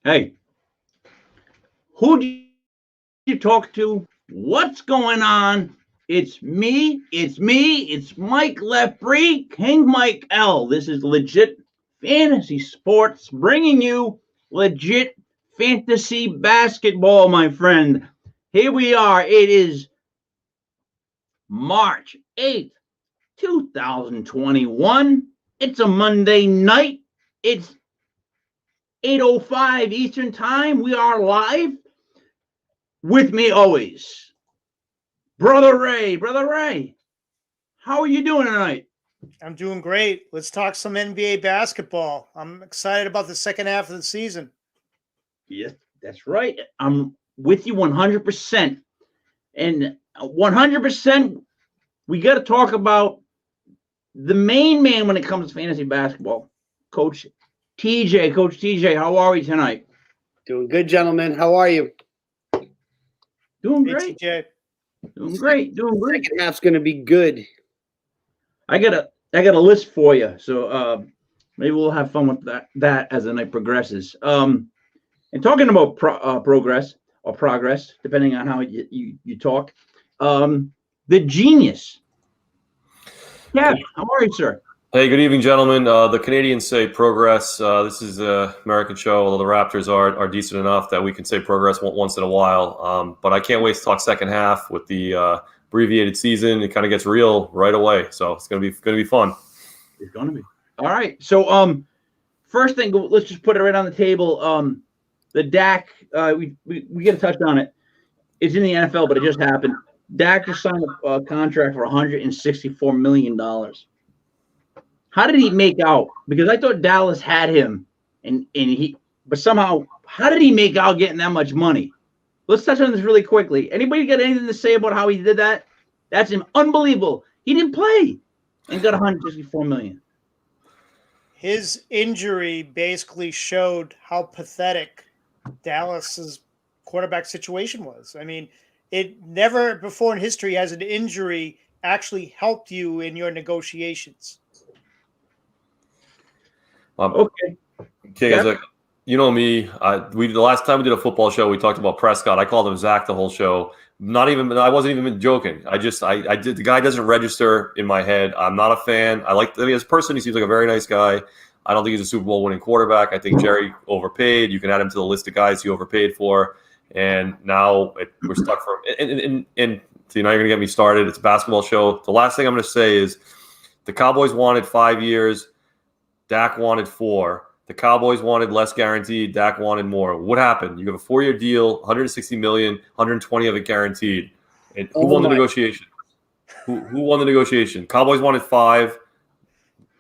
Hey, who do you talk to? What's going on? It's Mike Lefree, King Mike L. This is legit fantasy sports, bringing you legit fantasy basketball, my friend. Here we are. It is March 8th, 2021. It's a Monday night. It's 8:05 Eastern Time. We are live. With me always, Brother Ray. Brother Ray, how are you doing tonight? I'm doing great. Let's talk some NBA basketball. I'm excited about the second half of the season. Yes, that's right. I'm with you 100%. And 100%, we got to talk about the main man when it comes to fantasy basketball, Coach TJ. Coach TJ, how are we tonight? Doing good, gentlemen. How are you? Doing Hey, great. TJ. Doing great. Doing great. Second half's going to be good. I got a list for you, so maybe we'll have fun with that as the night progresses. And talking about progress, depending on how you talk, the genius. Yeah, how are you, sir? Hey, good evening, gentlemen. The Canadians say progress. This is an American show, although the Raptors are decent enough that we can say progress once in a while. But I can't wait to talk second half with the abbreviated season. It kind of gets real right away, so it's gonna be fun. It's gonna be all right. So first thing, let's just put it right on the table. The Dak, we get a touch on it. It's in the NFL, but it just happened. Dak just signed a contract for $164 million. How did he make out? Because I thought Dallas had him, but somehow, how did he make out getting that much money? Let's touch on this really quickly. Anybody got anything to say about how he did that? That's unbelievable. He didn't play and got $164 million. His injury basically showed how pathetic Dallas's quarterback situation was. I mean, it never before in history has an injury actually helped you in your negotiations. Okay. Yep. You know me. The last time we did a football show, we talked about Prescott. I called him Zach the whole show. I wasn't even joking. I did. The guy doesn't register in my head. I'm not a fan. As a person, he seems like a very nice guy. I don't think he's a Super Bowl winning quarterback. I think Jerry overpaid. You can add him to the list of guys he overpaid for. And now we're stuck for him. And so you're not going to get me started. It's a basketball show. The last thing I'm going to say is the Cowboys wanted 5 years. Dak wanted 4. The Cowboys wanted less guaranteed. Dak wanted more. What happened? You have a 4-year deal, $160 million, 120 of it guaranteed. And who won the negotiation? Who won the negotiation? Cowboys wanted 5.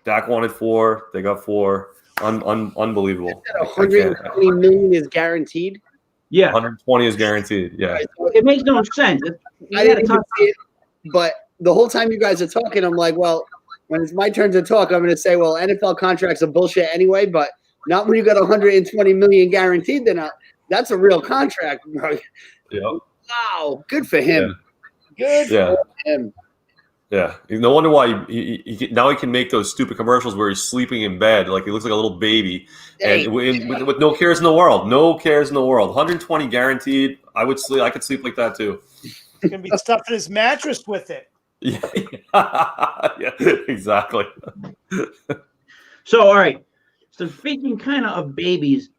Dak wanted 4. They got 4. Unbelievable. $120 million is guaranteed? Yeah. 120 is guaranteed. Yeah. It makes no sense. I didn't see it, but the whole time you guys are talking, I'm like, well, when it's my turn to talk, I'm going to say, well, NFL contracts are bullshit anyway, but not when you got $120 million guaranteed. Then that's a real contract, bro. Yep. Wow, good for him. Yeah. Good for him. Yeah, no wonder why he now he can make those stupid commercials where he's sleeping in bed like he looks like a little baby, and with no cares in the world. No cares in the world. 120 guaranteed. I could sleep like that too. He's gonna be stuffing his mattress with it. Yeah, yeah, exactly. So, all right. So, speaking kind of babies,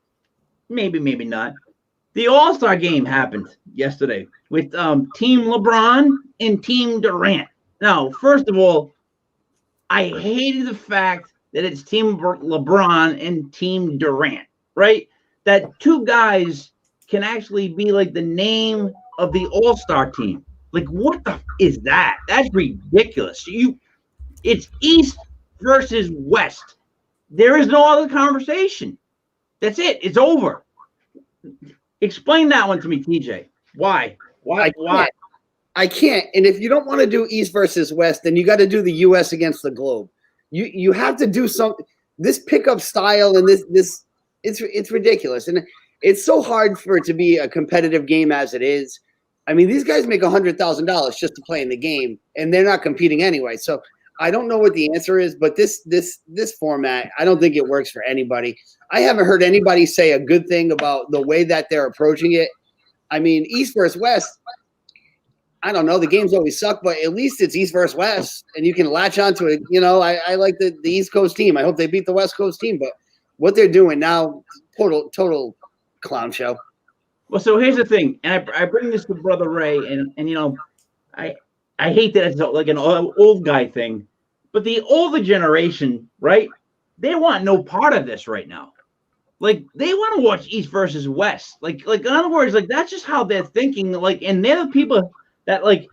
maybe not. The All-Star game happened yesterday with Team LeBron and Team Durant. Now, first of all, I hated the fact that it's Team LeBron and Team Durant, right? That two guys can actually be like the name of the All-Star team. Like, what the is that? That's ridiculous. It's East versus West. There is no other conversation. That's it. It's over. Explain that one to me, TJ. Why? I can't. And if you don't want to do East versus West, then you got to do the U.S. against the globe. You have to do something. This pickup style and this it's ridiculous, and it's so hard for it to be a competitive game as it is. I mean, these guys make $100,000 just to play in the game, and they're not competing anyway. So I don't know what the answer is, but this format, I don't think it works for anybody. I haven't heard anybody say a good thing about the way that they're approaching it. I mean, East versus West, I don't know. The games always suck, but at least it's East versus West, and you can latch onto it. You know, I like the East Coast team. I hope they beat the West Coast team, but what they're doing now, total clown show. Well, so here's the thing, and I bring this to Brother Ray, and you know, I hate that it's like an old guy thing, but the older generation, right? They want no part of this right now. Like they want to watch East versus West. Like in other words, like that's just how they're thinking. Like, and they're the people that like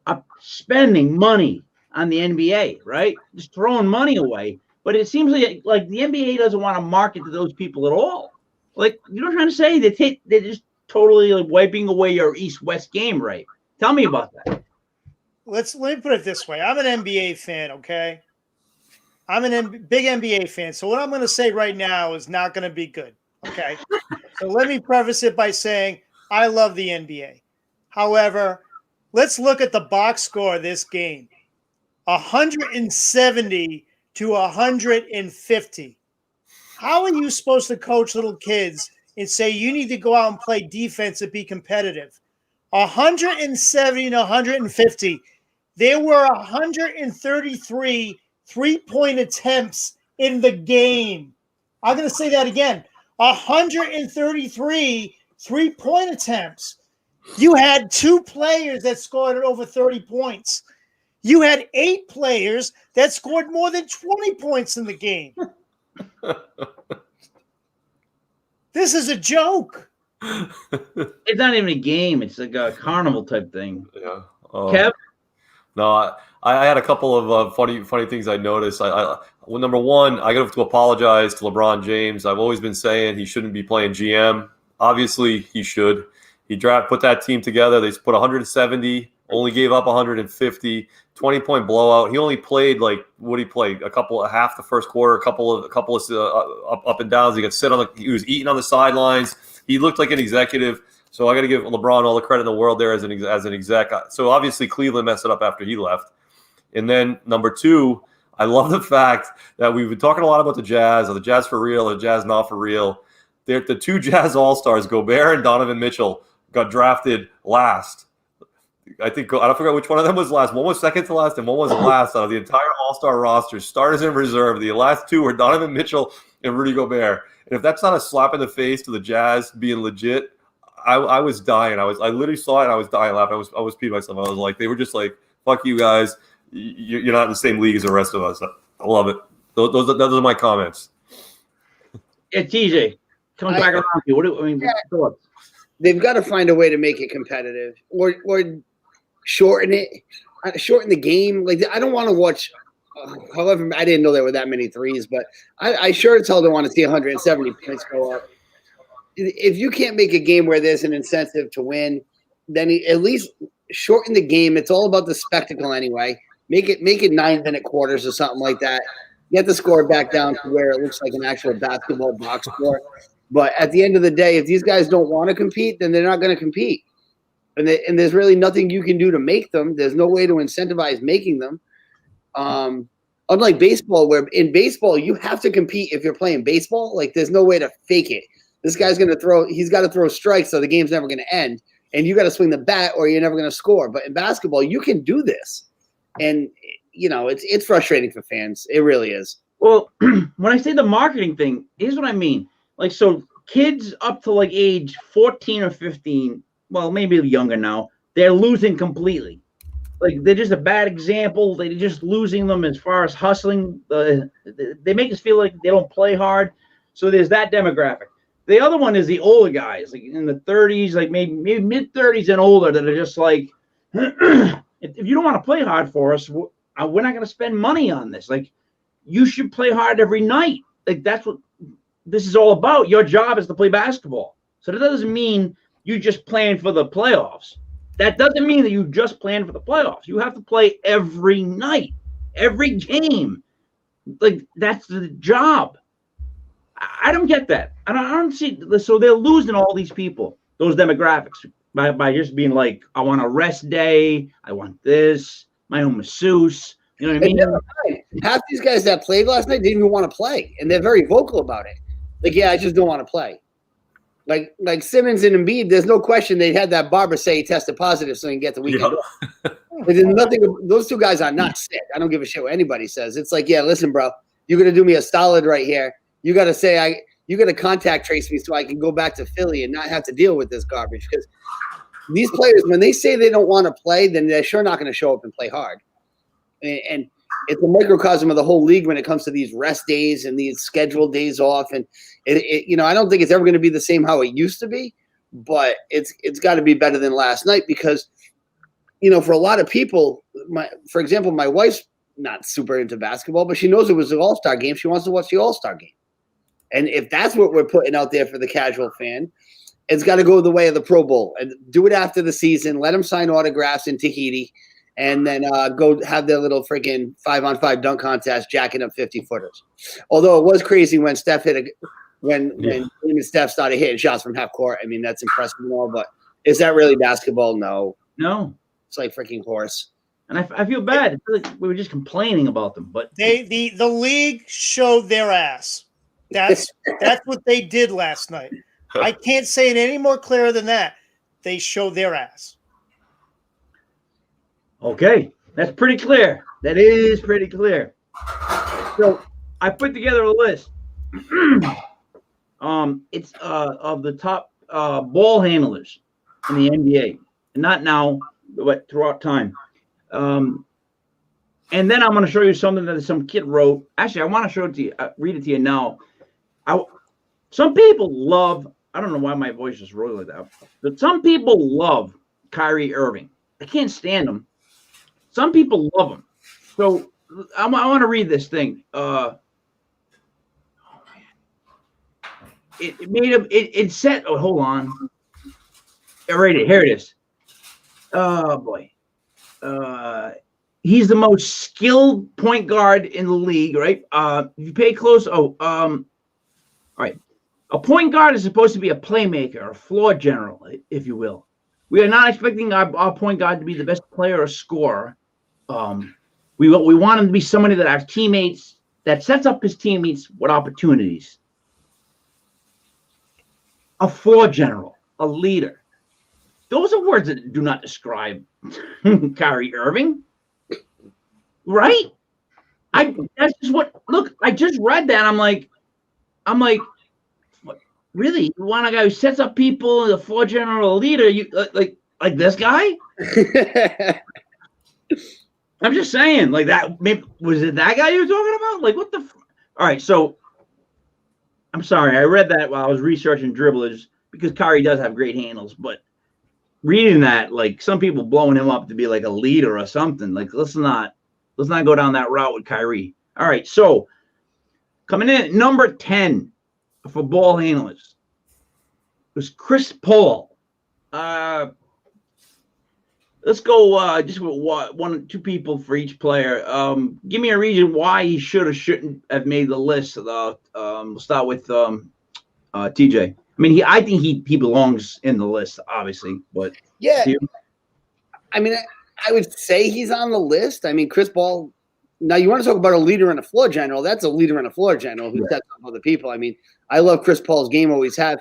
are spending money on the NBA, right? Just throwing money away. But it seems like the NBA doesn't want to market to those people at all. Like, you know what I'm trying to say? They're just totally like wiping away your East-West game, right? Tell me about that. Let me put it this way. I'm an NBA fan, okay? I'm big NBA fan. So what I'm going to say right now is not going to be good, okay? So let me preface it by saying I love the NBA. However, let's look at the box score of this game. 170 to 150. How are you supposed to coach little kids and say you need to go out and play defense and be competitive? 170 to 150. There were 133 three-point attempts in the game. I'm going to say that again. 133 three-point attempts. You had 2 players that scored over 30 points. You had 8 players that scored more than 20 points in the game. This is a joke. It's not even a game. It's like a carnival type thing. Yeah. Kev? No, I had a couple of funny things I noticed. Well, number one, I have to apologize to LeBron James. I've always been saying he shouldn't be playing GM. Obviously, he should. He put that team together. They put 170, only gave up 150, 20-point blowout. He only played what he played half the first quarter, a couple of up and downs. He was eating on the sidelines. He looked like an executive. So I got to give LeBron all the credit in the world there as an exec. So obviously Cleveland messed it up after he left. And then number 2, I love the fact that we've been talking a lot about the Jazz. Are the Jazz for real? Are the Jazz not for real? The 2 Jazz All-Stars, Gobert and Donovan Mitchell, got drafted last. I don't forget which one of them was last. One was second to last and one was last out of the entire All-Star roster. Starters and reserve. The last 2 were Donovan Mitchell and Rudy Gobert. And if that's not a slap in the face to the Jazz being legit, I was dying. I literally saw it and I was dying laughing. I was peeing myself. I was like, they were just like, fuck you guys. You're not in the same league as the rest of us. I love it. Those are my comments. Yeah, TJ, coming back around to you. What's your thoughts? They've got to find a way to make it competitive or shorten it, shorten the game. Like, I don't want to watch. However, I didn't know there were that many threes, but I sure as hell don't want to see 170 points go up. If you can't make a game where there's an incentive to win, then at least shorten the game. It's all about the spectacle anyway. Make it 9-minute quarters or something like that. Get the score back down to where it looks like an actual basketball box score. But at the end of the day, if these guys don't want to compete, then they're not going to compete. And there's really nothing you can do to make them. There's no way to incentivize making them. Unlike baseball, where in baseball you have to compete if you're playing baseball. Like, there's no way to fake it. This guy's going to throw – he's got to throw strikes, so the game's never going to end. And you got to swing the bat or you're never going to score. But in basketball, you can do this. And, you know, it's frustrating for fans. It really is. Well, when I say the marketing thing, here's what I mean. Like, so kids up to like age 14 or 15, well, maybe younger now, they're losing completely. Like, they're just a bad example. They're just losing them as far as hustling. They make us feel like they don't play hard. So there's that demographic. The other one is the older guys, like in the 30s, like maybe mid-30s and older, that are just like, if you don't want to play hard for us, we're not going to spend money on this. Like, you should play hard every night. Like, that's what this is all about. Your job is to play basketball. So that doesn't mean you just playing for the playoffs. That doesn't mean that you just plan for the playoffs. You have to play every night, every game. Like, that's the job. I don't get that. I don't see. So they're losing all these people, those demographics, by just being like, I want a rest day. I want this, my own masseuse, You know what I mean? never mind. Half these guys that played last night didn't even want to play, and they're very vocal about it. Like, yeah, I just don't want to play. Like Simmons and Embiid, there's no question they had that barber say he tested positive so he can get the weekend off. There's nothing. Those two guys are not sick. I don't give a shit what anybody says. It's like, yeah, listen, bro, you're gonna do me a solid right here. You got to say you got to contact trace me so I can go back to Philly and not have to deal with this garbage. Because these players, when they say they don't want to play, then they're sure not going to show up and play hard. And it's a microcosm of the whole league when it comes to these rest days and these scheduled days off. And I don't think it's ever going to be the same how it used to be, but it's got to be better than last night because, for a lot of people, for example, my wife's not super into basketball, but she knows it was an All-Star game. She wants to watch the All-Star game. And if that's what we're putting out there for the casual fan, it's got to go the way of the Pro Bowl and do it after the season. Let them sign autographs in Tahiti and then go have their little freaking 5-on-5 dunk contest jacking up 50-footers. Although it was crazy when Steph when Steph started hitting shots from half court. I mean, that's impressive and all, but is that really basketball? No. It's like freaking horse. And I feel bad. I feel like we were just complaining about them, but the league showed their ass. That's what they did last night. I can't say it any more clear than that. They showed their ass. Okay, that's pretty clear. That is pretty clear. So I put together a list. It's of the top ball handlers in the NBA, not now, but throughout time. And then I'm going to show you something that some kid wrote. Actually, I want to show it to you. Read it to you now. Some people love. I don't know why my voice is really like that, but some people love Kyrie Irving. I can't stand him. Some people love him. So I want to read this thing. It made him. It said. Oh, hold on. Right here it is. Oh boy. He's the most skilled point guard in the league, right? If you pay close, all right. A point guard is supposed to be a playmaker, a floor general, if you will. We are not expecting our point guard to be the best player or scorer. We want him to be somebody that our teammates, that sets up his teammates with opportunities. A floor general, a leader. Those are words that do not describe Kyrie Irving. Right? That's just what. Look, I just read that. I'm like, what, really? You want a guy who sets up people, the floor general leader? You like this guy? I'm just saying, like that. Maybe, was it that guy you were talking about? Like, what the? All right, so I'm sorry, I read that while I was researching dribblers because Kyrie does have great handles, but reading that, like some people blowing him up to be like a leader or something. Like, let's not go down that route with Kyrie. All right, so coming in at number 10 for ball handlers was Chris Paul. Let's go just with one or two people for each player. Give me a reason why he should or shouldn't have made the list. We'll start with TJ. I mean, I think he belongs in the list, obviously, but yeah. I mean, I would say he's on the list. I mean, Chris Paul. Now, you want to talk about a leader and a floor general? That's a leader and a floor general who sets up other people. I mean, I love Chris Paul's game. Always have.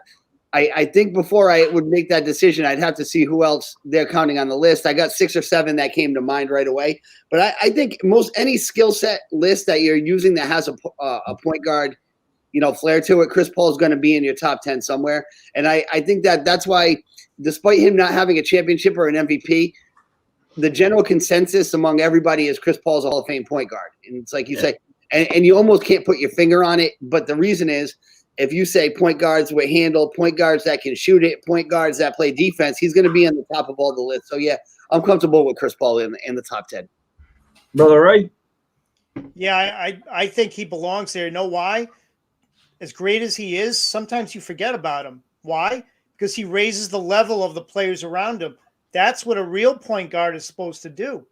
I think before I would make that decision, I'd have to see who else they're counting on the list. I got 6 or 7 that came to mind right away. But I think any skill set list that you're using that has a point guard, flair to it, Chris Paul's going to be in your top 10 somewhere. And I think that's why, despite him not having a championship or an MVP, the general consensus among everybody is Chris Paul's a Hall of Fame point guard. And it's like you say, and you almost can't put your finger on it. But the reason is, if you say point guards with handle, point guards that can shoot it, point guards that play defense, he's going to be on the top of all the lists. So, yeah, I'm comfortable with Chris Paul in the top 10. Brother Ray? Yeah, I think he belongs there. You know why? As great as he is, sometimes you forget about him. Why? Because he raises the level of the players around him. That's what a real point guard is supposed to do.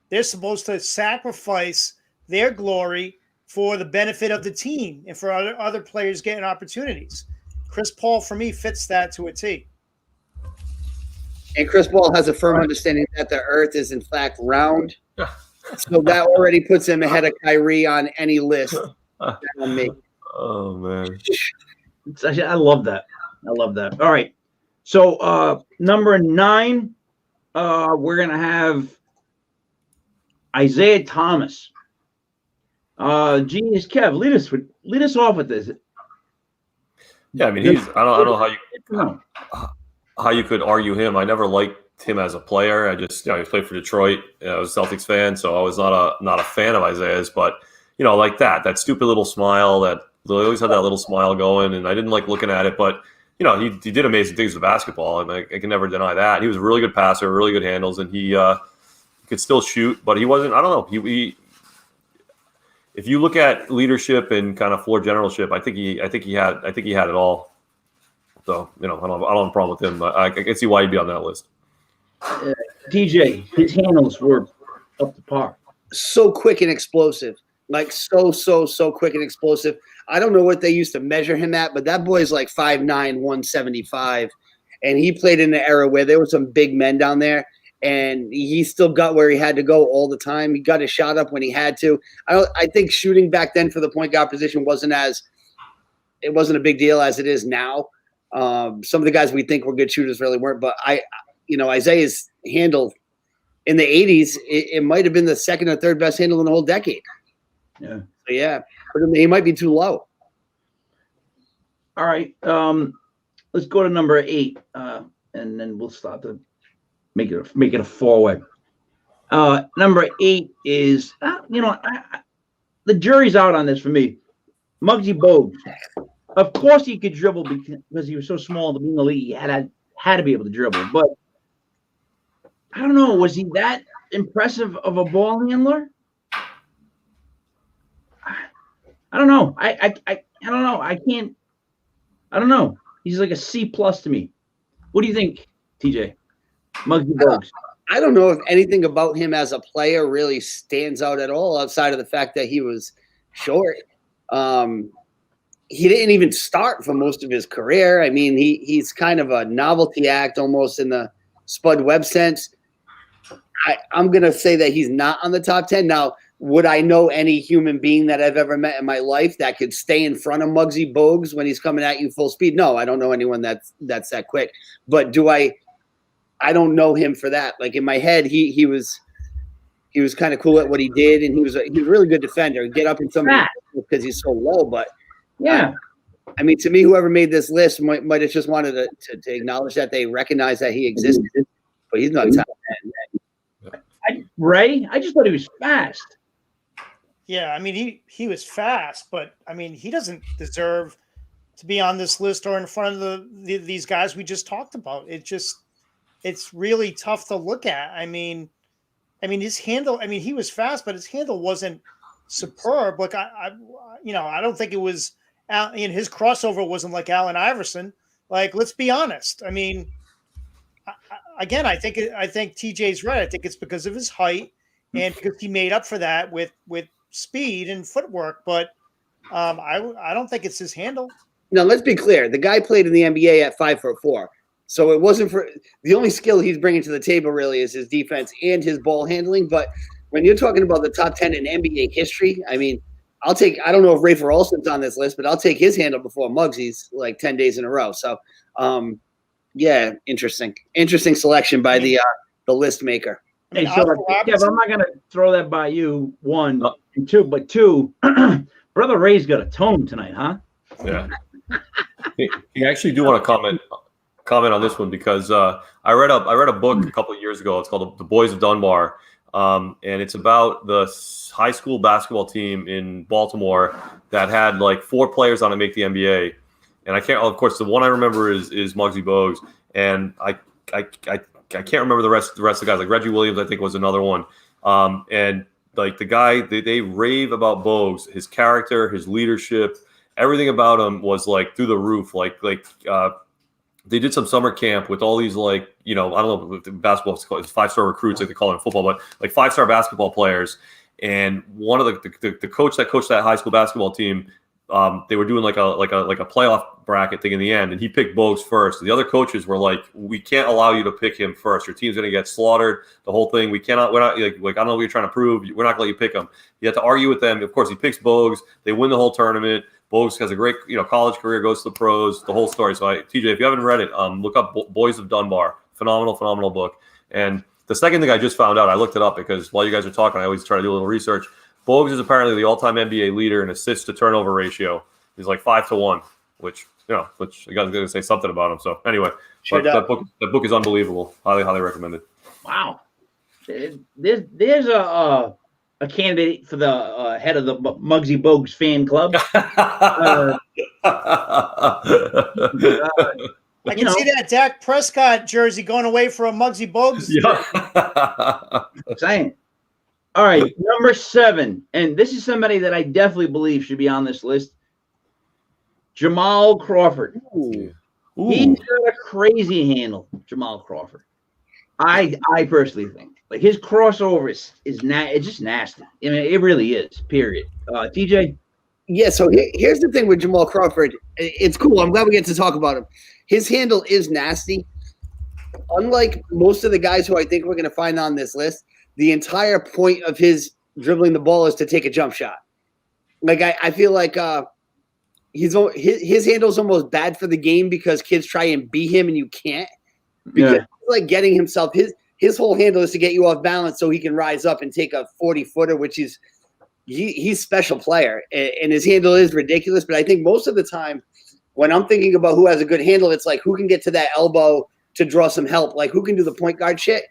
They're supposed to sacrifice their glory for the benefit of the team and for other players getting opportunities. Chris Paul, for me, fits that to a T. And Chris Paul has a firm understanding that the earth is, in fact, round. So that already puts him ahead of Kyrie on any list. On me. Oh man. I love that. I love that. All right. So number 9, we're gonna have Isaiah Thomas. Genius Kev, lead us off with this. Yeah, I mean I don't know how you could argue him. I never liked him as a player. I just he played for Detroit. I was a Celtics fan, so I was not a fan of Isaiah's, but like that stupid little smile that he always had that little smile going, and I didn't like looking at it, but he did amazing things with basketball. I mean, I can never deny that. He was a really good passer, really good handles, and he could still shoot, but he wasn't. I don't know. He if you look at leadership and kind of floor generalship, I think he had it all. So I don't have a problem with him. But I can see why he'd be on that list. DJ, his handles were up to par. So quick and explosive, like so quick and explosive. I don't know what they used to measure him at, but that boy's like 5'9", 175, and he played in an era where there were some big men down there. And he still got where he had to go all the time. He got his shot up when he had to. I think shooting back then for the point guard position wasn't a big deal as it is now. Some of the guys we think were good shooters really weren't. But Isaiah's handle in the 80s, it might have been the second or third best handle in the whole decade. Yeah. So yeah, but he might be too low. All right. Let's go to number 8, and then we'll start to make it a 4-way. Number 8 is the jury's out on this for me. Muggy Boge. Of course he could dribble because he was so small to be in the league. He had to be able to dribble, but I don't know. Was he that impressive of a ball handler? I don't know. I don't know. I don't know. He's like a C+ to me. What do you think, TJ? Muggy Boge. I don't know if anything about him as a player really stands out at all outside of the fact that he was short. He didn't even start for most of his career. I mean, he's kind of a novelty act almost in the Spud Webb sense. I'm going to say that he's not on the top 10. Now, would I know any human being that I've ever met in my life that could stay in front of Muggsy Bogues when he's coming at you full speed? No, I don't know anyone that's that quick. But I don't know him for that. Like in my head, he was kind of cool at what he did, and he was a really good defender. Get up in somebody because he's so low, but yeah. I mean, to me, whoever made this list might have just wanted to acknowledge that they recognize that he existed, but he's not top 10. Ray, I just thought he was fast. Yeah, I mean, he was fast, but I mean, he doesn't deserve to be on this list or in front of these guys we just talked about. It's really tough to look at. I mean, his handle. I mean, he was fast, but his handle wasn't superb. Like I don't think it was. His crossover wasn't like Allen Iverson. Like, let's be honest. I mean, I think TJ's right. I think it's because of his height and because he made up for that with speed and footwork. But I don't think it's his handle. Now, let's be clear. The guy played in the NBA at 5'4". So it wasn't for the only skill he's bringing to the table really is his defense and his ball handling. But when you're talking about the top 10 in NBA history, I mean, I don't know if Rafer Olson's on this list, but I'll take his handle before Muggsy's like 10 days in a row. So, yeah, interesting selection by the list maker. Hey, so Kev, I'm not going to throw that by you, 1 and 2, but 2, Brother Ray's got a tone tonight, huh? Yeah. He actually do want to comment on this one because I read a book a couple of years ago. It's called The Boys of Dunbar, and it's about the high school basketball team in Baltimore that had like 4 players on to make the NBA. And I can't. Of course, the one I remember is Muggsy Bogues, and I can't remember the rest of the guys. Like Reggie Williams, I think was another one. And like the guy, they rave about Bogues, his character, his leadership, everything about him was like through the roof. Like they did some summer camp with all these I don't know if basketball is 5-star recruits like they call it in football, but like 5-star basketball players. And one of the coach that coached that high school basketball team they were doing like a playoff bracket thing in the end, and he picked Bogues first. The other coaches were like, "We can't allow you to pick him first. Your team's going to get slaughtered. The whole thing. We're not like I don't know what you're trying to prove. We're not going to let you pick him." You have to argue with them. Of course, he picks Bogues. They win the whole tournament. Bogues has a great college career, goes to the pros, the whole story. So TJ, if you haven't read it, look up Boys of Dunbar. Phenomenal book. And the second thing I just found out, I looked it up because while you guys are talking, I always try to do a little research. Bogues is apparently the all-time NBA leader in assists to turnover ratio. He's like 5-1, which you guys are going to say something about him. So anyway, that book is unbelievable. Highly recommended. Wow, there's a candidate for the head of the Muggy Boge fan club. I can see that Dak Prescott jersey going away for a Muggsy Bogues. Yeah. Saying. All right, number 7, and this is somebody that I definitely believe should be on this list. Jamal Crawford. Ooh. He's got a crazy handle, Jamal Crawford. I personally think like his crossover is it's just nasty. I mean, it really is. Period. TJ. Yeah, so here's the thing with Jamal Crawford. It's cool. I'm glad we get to talk about him. His handle is nasty. Unlike most of the guys who I think we're going to find on this list, the entire point of his dribbling the ball is to take a jump shot. Like I feel like his handle's almost bad for the game because kids try and beat him and you can't. Because he's like getting himself his whole handle is to get you off balance so he can rise up and take a 40-footer, which he's special player, and his handle is ridiculous. But I think most of the time when I'm thinking about who has a good handle, it's like who can get to that elbow to draw some help, like who can do the point guard shit.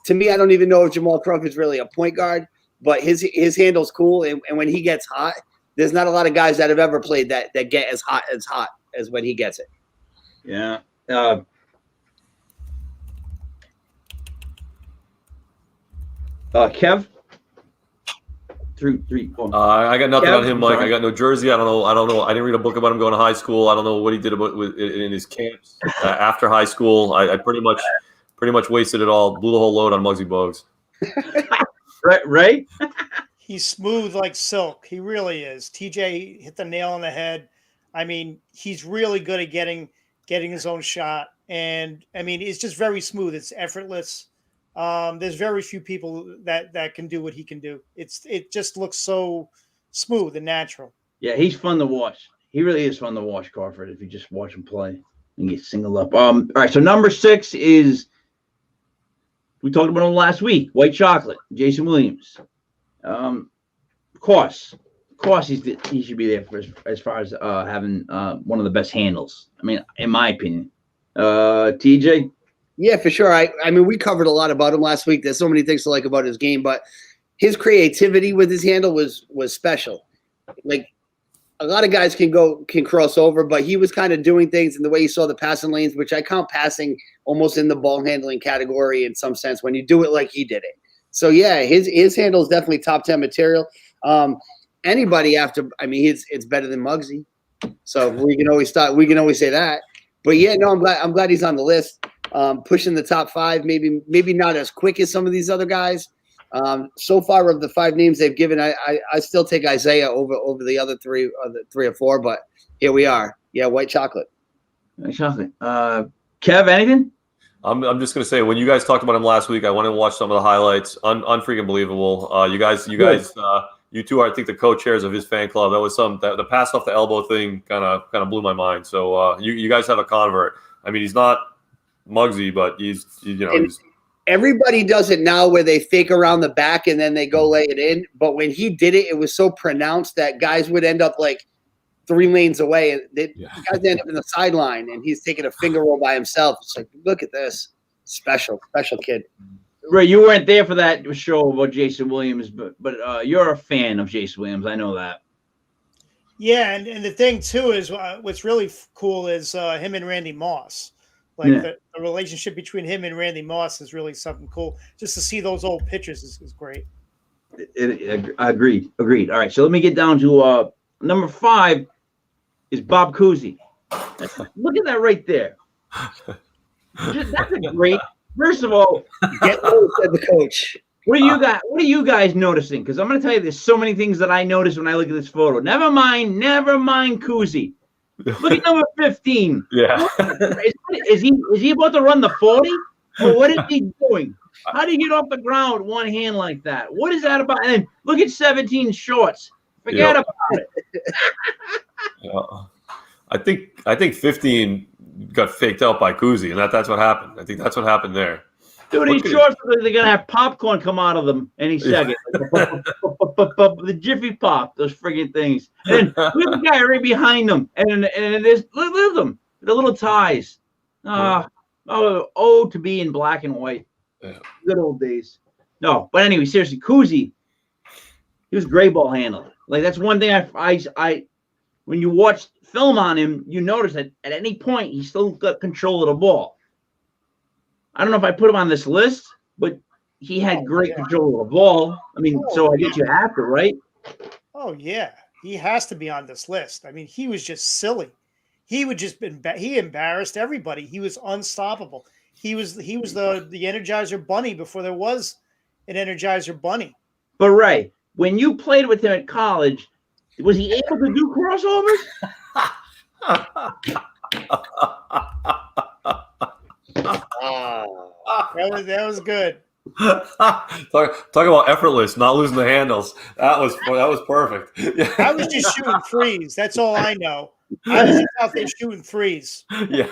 To me, I don't even know if Jamal Crawford is really a point guard, but his handle's cool. And when he gets hot, there's not a lot of guys that have ever played that get as hot as when he gets it. Yeah. Kev. 3, 4. I got nothing on him, Mike. I got no jersey. I don't know. I didn't read a book about him going to high school. I don't know what he did in his camps after high school. I pretty much wasted it all. Blew the whole load on Muggsy Bogues. Right? He's smooth like silk. He really is. TJ hit the nail on the head. I mean, he's really good at getting his own shot, and I mean, it's just very smooth. It's effortless. There's very few people that can do what he can do. It just looks so smooth and natural. Yeah, he's fun to watch. He really is fun to watch, Crawford, if you just watch him play and get singled up. All right, so number 6 is we talked about him last week. White Chocolate, Jason Williams. Of course, he should be there for as far as having one of the best handles. I mean, in my opinion. TJ. Yeah, for sure. I mean, we covered a lot about him last week. There's so many things to like about his game, but his creativity with his handle was special. Like a lot of guys can cross over, but he was kind of doing things in the way he saw the passing lanes, which I count passing almost in the ball handling category in some sense when you do it like he did it. So yeah, his handle is definitely top 10 material. Anybody after, I mean, it's better than Muggsy. So we can always say that. But yeah, no, I'm glad he's on the list. Pushing the top 5, maybe not as quick as some of these other guys. So far of the 5 names they've given, I still take Isaiah over the other 3 or 4, but here we are. Yeah, White Chocolate. White Chocolate. Kev, anything? I'm just gonna say when you guys talked about him last week, I went and watched some of the highlights. Unfreaking believable. You guys, you two are, I think, the co-chairs of his fan club. That was the pass off the elbow thing kind of blew my mind. So you guys have a convert. I mean, he's not Muggsy, but he's everybody does it now where they fake around the back and then they go lay it in. But when he did it, it was so pronounced that guys would end up like 3 lanes away, and guys end up in the sideline, and he's taking a finger roll by himself. It's like, look at this, special kid. Ray, you weren't there for that show about Jason Williams, but you're a fan of Jason Williams. I know that. Yeah, and the thing too is what's really cool is him and Randy Moss. Like the relationship between him and Randy Moss is really something cool. Just to see those old pictures is great. Agreed. All right, so let me get down to number 5 is Bob Cousy. Look at that right there. That's a great. First of all, get low, said the coach. What are you guys noticing? Because I'm going to tell you, there's so many things that I notice when I look at this photo. Never mind Cousy. Look at number 15. Yeah. Is he about to run the 40? Or what is he doing? How do you get off the ground with one hand like that? What is that about? And then look at 17 shorts. Forget about it. I think 15 got faked out by Cousy, and that's what happened. I think that's what happened there. Dude, these shorts, they're gonna have popcorn come out of them any second. The Jiffy Pop, those friggin' things. And look at the guy right behind them, and there's look at them, the little ties. To be in black and white. Yeah. Good old days. No, but anyway, seriously, Cousy, he was great ball handler. Like that's one thing I when you watch film on him, you notice that at any point he still got control of the ball. I don't know if I put him on this list, but he had great control of the ball. I mean, so I guess you have to, right? Oh yeah, he has to be on this list. I mean, he was just silly. He would just he embarrassed everybody. He was unstoppable. He was the Energizer Bunny before there was an Energizer Bunny. But Ray, when you played with him at college, was he able to do crossovers? That was good. Talk about effortless, not losing the handles. That was perfect. Yeah. I was just shooting threes. That's all I know. I was just out there shooting threes. Yeah.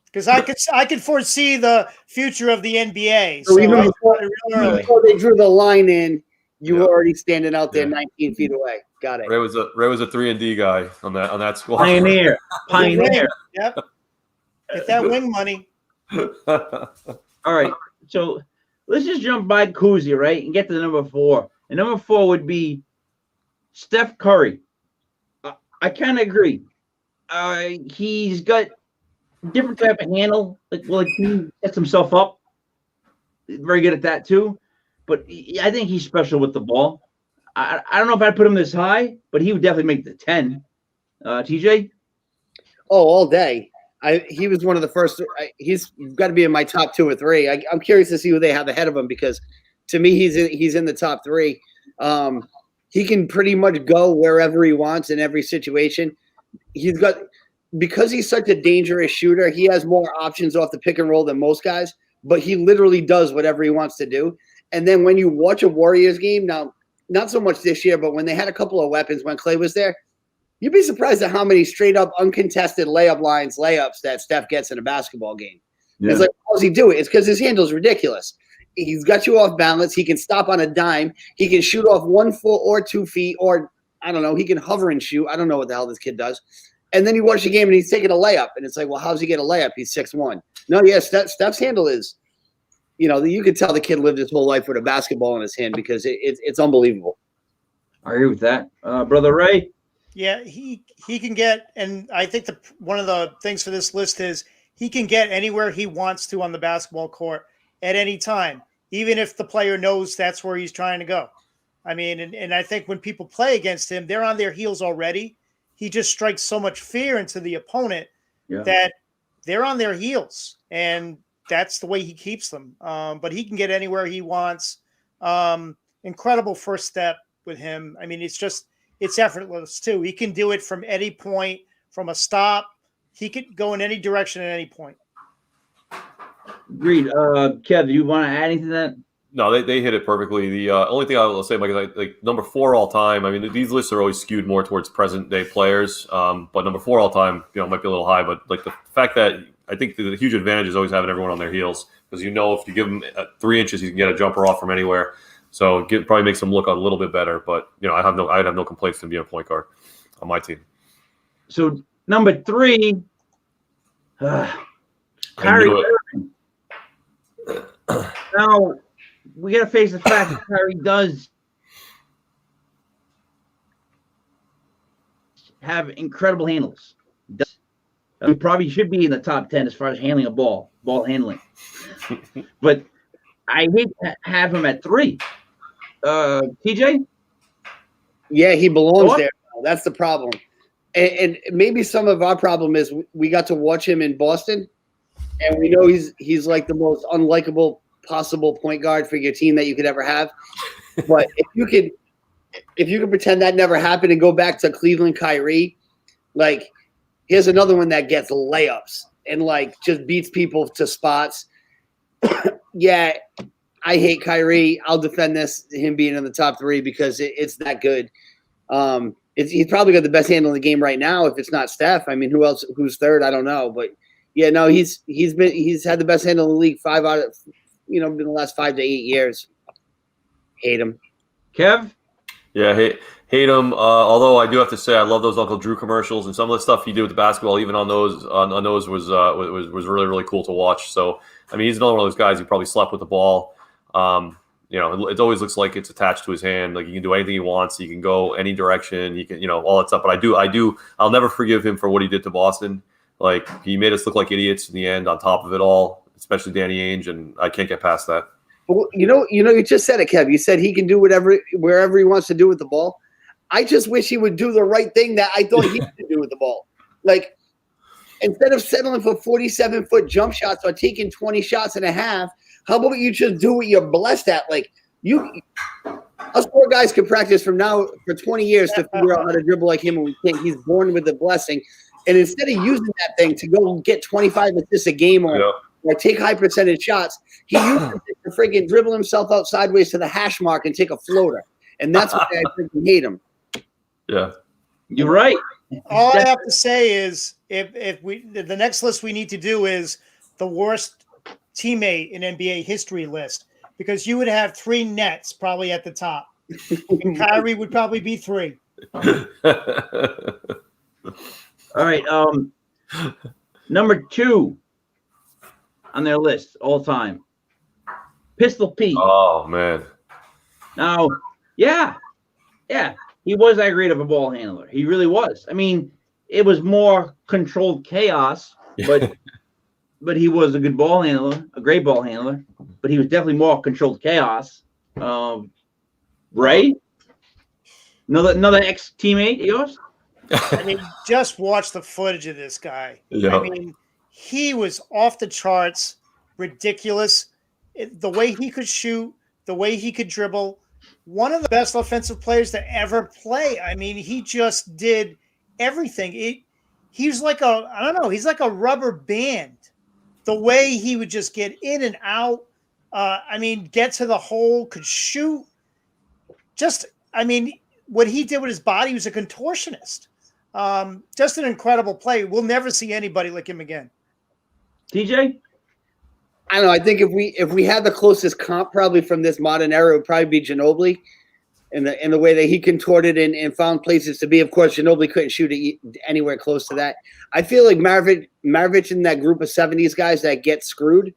Because I could foresee the future of the NBA. So even before they drew the line in, you were already standing out there 19 feet away. Got it. Ray was a 3-and-D guy on that squad. Pioneer. Yep. Get that wing money. All right. So let's just jump by Cousy, right, and get to the number 4. And number 4 would be Steph Curry. I kind of agree. He's got different type of handle. Like he sets himself up. Very good at that too. But I think he's special with the ball. I don't know if I'd put him this high, but he would definitely make the 10. TJ? Oh, all day. He was one of the first. He's got to be in my top 2 or 3. I'm curious to see who they have ahead of him because, to me, he's in the top 3. He can pretty much go wherever he wants in every situation. Because he's such a dangerous shooter, he has more options off the pick and roll than most guys. But he literally does whatever he wants to do. And then when you watch a Warriors game, now not so much this year, but when they had a couple of weapons when Clay was there. You'd be surprised at how many straight up uncontested layups that Steph gets in a basketball game. Yeah. It's like, how does he do it? It's because his handle's ridiculous. He's got you off balance. He can stop on a dime. He can shoot off 1 foot or 2 feet, or I don't know. He can hover and shoot. I don't know what the hell this kid does. And then you watch the game and he's taking a layup, and it's like, well, how's he get a layup? He's 6'1". No, Steph's handle is, you could tell the kid lived his whole life with a basketball in his hand because it's unbelievable. I agree with that, Brother Ray. Yeah, he can get, and I think one of the things for this list is he can get anywhere he wants to on the basketball court at any time, even if the player knows that's where he's trying to go. I mean, and I think when people play against him, they're on their heels already. He just strikes so much fear into the opponent that they're on their heels, and that's the way he keeps them. But he can get anywhere he wants. Incredible first step with him. I mean, it's effortless too. He can do it from any point, from a stop. He could go in any direction at any point. Agreed. Kev, do you want to add anything to that? No, they hit it perfectly. The only thing I will say, Mike, is like number 4 all time. I mean, these lists are always skewed more towards present day players. But number 4 all time, might be a little high. But like the fact that I think the huge advantage is always having everyone on their heels because if you give him 3 inches, you can get a jumper off from anywhere. So it probably makes them look a little bit better. But I'd have no complaints to being a point guard on my team. So number 3, Kyrie Irving. Now we got to face the fact that Kyrie does have incredible handles. He probably should be in the top 10 as far as handling a ball handling. But I hate to have him at 3. TJ? Yeah, he belongs there. That's the problem. And maybe some of our problem is we got to watch him in Boston, and we know he's like the most unlikable possible point guard for your team that you could ever have. But if you could pretend that never happened and go back to Cleveland Kyrie, like here's another one that gets layups and like just beats people to spots. Yeah, I hate Kyrie. I'll defend him being in the top 3 because it's that good. He's probably got the best handle in the game right now. If it's not Steph, I mean, who's third? I don't know, but yeah, no, he's had the best handle in the league 5 out of in the last 5 to 8 years. Hate him. Kev? Yeah, hate him. Although I do have to say, I love those Uncle Drew commercials, and some of the stuff he did with the basketball, even on those was really, really cool to watch. So, I mean, he's another one of those guys who probably slept with the ball. It always looks like it's attached to his hand. Like he can do anything he wants. He can go any direction. He can, all that stuff. But I'll never forgive him for what he did to Boston. Like he made us look like idiots in the end. On top of it all, especially Danny Ainge, and I can't get past that. Well, you just said it, Kev. You said he can do wherever he wants to do with the ball. I just wish he would do the right thing that I thought he could do with the ball. Like instead of settling for 47-foot jump shots or taking 20 shots and a half, how about you just do what you're blessed at? Like us 4 guys could practice from now for 20 years to figure out how to dribble like him, and we think he's born with the blessing. And instead of using that thing to go get 25 assists a game or take high percentage shots, he uses it to freaking dribble himself out sideways to the hash mark and take a floater. And that's why I freaking hate him. Yeah. You're right. All I have to say is the next list we need to do is the worst teammate in NBA history list, because you would have 3 Nets probably at the top. And Kyrie would probably be 3. All right. Number 2 on their list all time, Pistol Pete. Oh man. Now, yeah, he was that great of a ball handler. He really was. I mean, it was more controlled chaos, but but he was a good ball handler, a great ball handler. But he was definitely more controlled chaos. Ray, another ex-teammate of yours. I mean, just watch the footage of this guy. Yeah. I mean, he was off the charts, ridiculous. The way he could shoot, the way he could dribble, one of the best offensive players to ever play. I mean, he just did everything. He's like he's like a rubber band. The way he would just get in and out, get to the hole, could shoot. What he did with his body, he was a contortionist. Just an incredible play. We'll never see anybody like him again. TJ? I don't know. I think if we had the closest comp probably from this modern era, it would probably be Ginobili, in the way that he contorted and found places to be. Of course, Ginobili couldn't shoot anywhere close to that. I feel like Maravich in that group of 70s guys that get screwed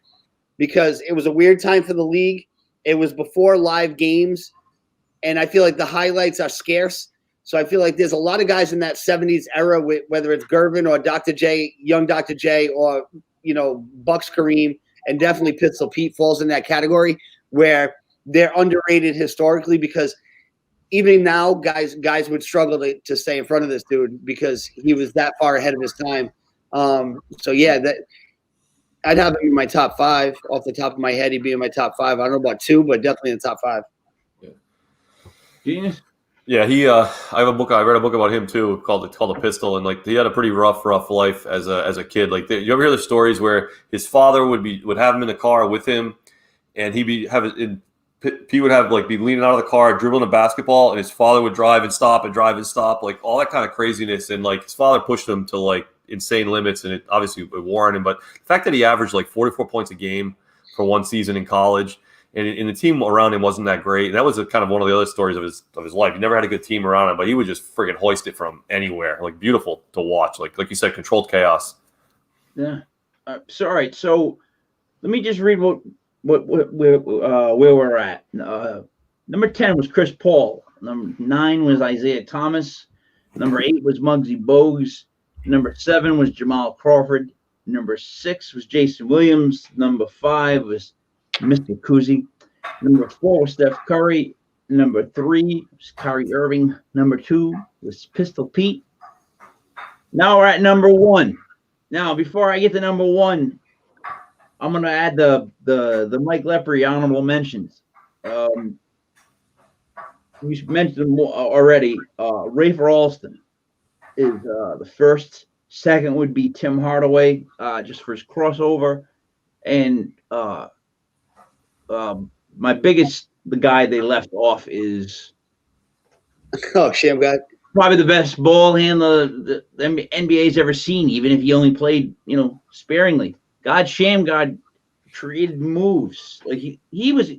because it was a weird time for the league. It was before live games, and I feel like the highlights are scarce. So I feel like there's a lot of guys in that 70s era, whether it's Gervin or Dr. J, young Dr. J, or Bucks Kareem, and definitely Pistol Pete falls in that category where they're underrated historically, because even now guys would struggle to stay in front of this dude because he was that far ahead of his time. So yeah, that I'd have him in my top 5 off the top of my head. He'd be in my top 5. I don't know about 2, but definitely in the top 5. Genius. Yeah, I have a book. I read a book about him too, called The Pistol, and like he had a pretty rough life as a kid. Like you ever hear the stories where his father would have him in the car with him, and Pete would be leaning out of the car, dribbling a basketball, and his father would drive and stop, like all that kind of craziness. And like his father pushed him to like insane limits, and it obviously wore on him. But the fact that he averaged like 44 points a game for one season in college. And the team around him wasn't that great. And that was kind of one of the other stories of his life. He never had a good team around him, but he would just friggin' hoist it from anywhere. Like beautiful to watch. Like you said, controlled chaos. Yeah. All right. So let me just read where we're at. Number 10 was Chris Paul. Number 9 was Isaiah Thomas. Number 8 was Muggy Boge. Number 7 was Jamal Crawford. Number 6 was Jason Williams. Number 5 was Mr. Cousy. Number 4 was Steph Curry. Number 3 was Kyrie Irving. Number 2 was Pistol Pete. Now we're at number 1. Now, before I get to number 1, I'm gonna add the Mike Lepre honorable mentions. We mentioned them already. Rafer Alston is the first. Second would be Tim Hardaway, just for his crossover, and my biggest, the guy they left off is Shamgar. probably the best ball handler the NBA's ever seen, even if he only played, sparingly. God Shamgar created moves. Like he was.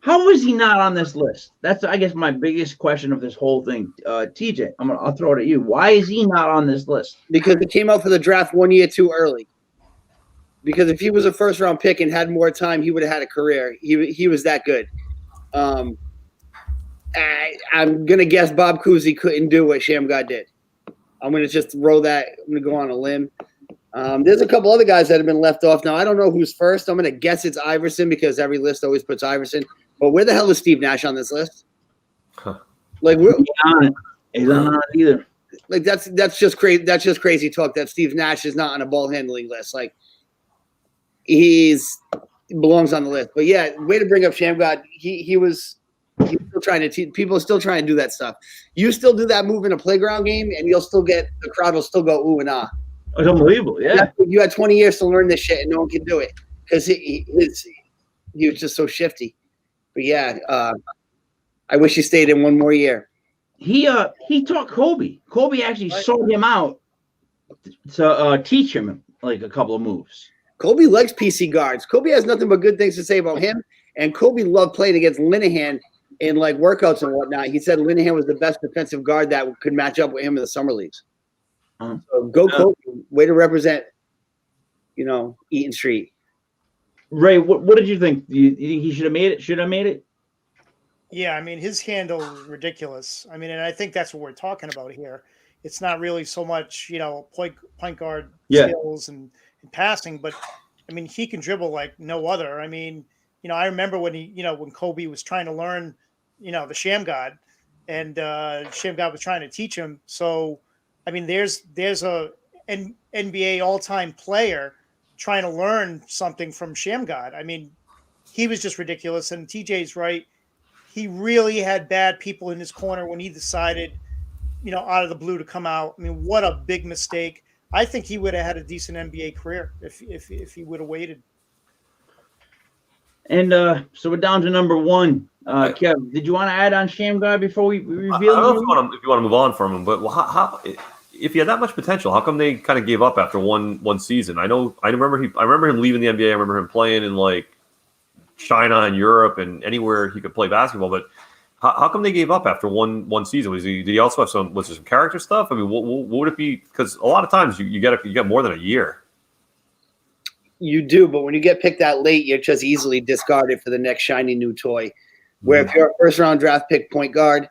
How was he not on this list? That's, I guess, my biggest question of this whole thing. TJ, I'll throw it at you. Why is he not on this list? Because he came out for the draft 1 year too early. Because if he was a first round pick and had more time, he would have had a career. He was that good. I'm gonna guess Bob Cousy couldn't do what Shamgar did. I'm gonna just roll that. I'm gonna go on a limb. There's a couple other guys that have been left off. Now I don't know who's first. I'm gonna guess it's Iverson because every list always puts Iverson. But where the hell is Steve Nash on this list? Huh. Like he's not on it either. Like that's just crazy. That's just crazy talk. That Steve Nash is not on a ball handling list. Like he belongs on the list. But yeah, way to bring up Shamgar. He was still trying to teach. People are still trying to do that stuff. You still do that move in a playground game, and you'll still get the crowd will still go ooh and ah. It's unbelievable. Yeah, you had 20 years to learn this shit, and no one can do it because he was just so shifty. But yeah, I wish he stayed in one more year. He taught Kobe. Kobe actually sought him out to teach him like a couple of moves. Kobe likes PC guards. Kobe has nothing but good things to say about him. And Kobe loved playing against Linehan in like workouts and whatnot. He said Linehan was the best defensive guard that could match up with him in the summer leagues. So go Kobe. Way to represent, Eaton Street. Ray, what did you think? Do you think he should have made it? Should have made it? Yeah, I mean, his handle is ridiculous. I mean, and I think that's what we're talking about here. It's not really so much, point guard skills and passing, but I mean, he can dribble like no other. I mean, I remember when when Kobe was trying to learn, the Sham God, and Sham God was trying to teach him. So, I mean, there's a NBA all-time player trying to learn something from Sham God. I mean, he was just ridiculous. And TJ's right. He really had bad people in his corner when he decided, out of the blue to come out. I mean, what a big mistake. I think he would have had a decent NBA career if he would have waited. And so we're down to number one. Kev, did you want to add on Shamgar before we reveal? I don't know if you want to move on from him, but how if he had that much potential, how come they kind of gave up after one season? I remember him leaving the NBA. I remember him playing in like China and Europe and anywhere he could play basketball. But how come they gave up after one season? Did he also have some character stuff? I mean, what would it be? Because a lot of times you get more than a year. You do, but when you get picked that late, you're just easily discarded for the next shiny new toy. Where if you're a first-round draft pick point guard,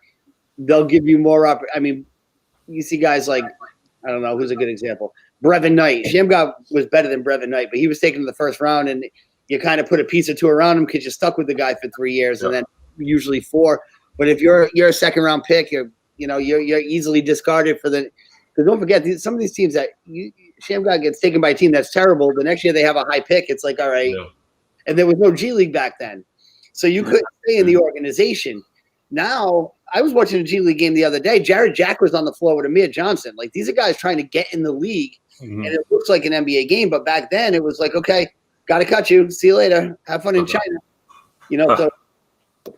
they'll give you more up. I mean, you see guys like, I don't know, who's a good example? Brevin Knight. Shamgar was better than Brevin Knight, but he was taken in the first round, and you kind of put a piece or two around him because you're stuck with the guy for 3 years, and then usually 4. But if you're a second-round pick, you're easily discarded for the. Because don't forget, some of these teams that Shamgar gets taken by a team that's terrible. The next year they have a high pick. It's like, all right. Yeah. And there was no G League back then. So you couldn't stay in the organization. Now, I was watching a G League game the other day. Jared Jack was on the floor with Amir Johnson. Like, these are guys trying to get in the league. Mm-hmm. And it looks like an NBA game. But back then it was like, okay, got to cut you. See you later. Have fun in China. So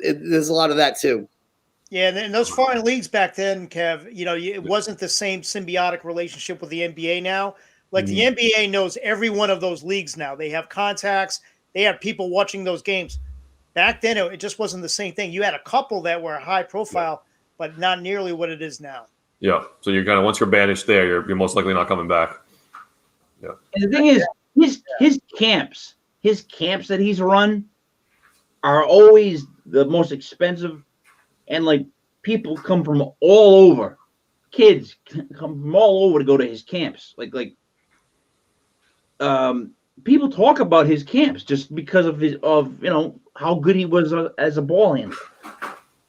there's a lot of that too. Yeah, and those foreign leagues back then, Kev, it wasn't the same symbiotic relationship with the NBA now. Like the NBA knows every one of those leagues now. They have contacts. They have people watching those games. Back then, it just wasn't the same thing. You had a couple that were high profile, but not nearly what it is now. Yeah, so you're kind of once you're banished there, you're most likely not coming back. Yeah. And the thing is, his camps that he's run are always the most expensive. And like people come from all over, kids come from all over to go to his camps. Like people talk about his camps just because of how good he was as a ball handler.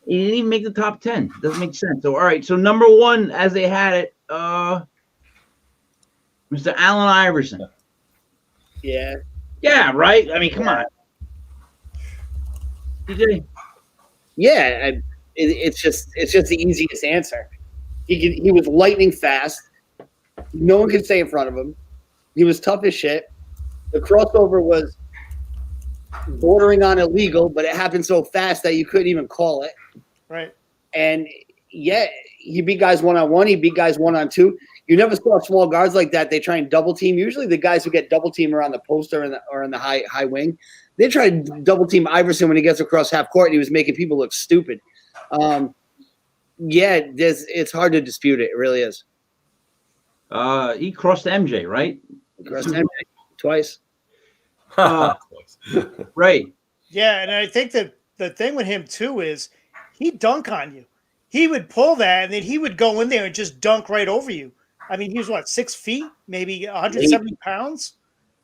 He didn't even make the top 10. Doesn't make sense. So all right, so number one as they had it, Mr. Allen Iverson. Yeah, Yeah, right. I mean, come on, DJ. Yeah, it's just the easiest answer. He was lightning fast. No one could stay in front of him. He was tough as shit. The crossover was bordering on illegal, but it happened so fast that you couldn't even call it. Right. And yeah, he beat guys 1-on-1. He beat guys 1-on-2. You never saw small guards like that. They try and double team. Usually the guys who get double team are on the post or in the high wing. They try to double team Iverson when he gets across half court, and he was making people look stupid. Yeah, it's hard to dispute it. It really is. He crossed MJ, right? Crossed MJ twice. Right. Yeah, and I think that the thing with him too is he'd dunk on you. He would pull that, and then he would go in there and just dunk right over you. I mean, he was what, 6 feet, maybe 170 pounds.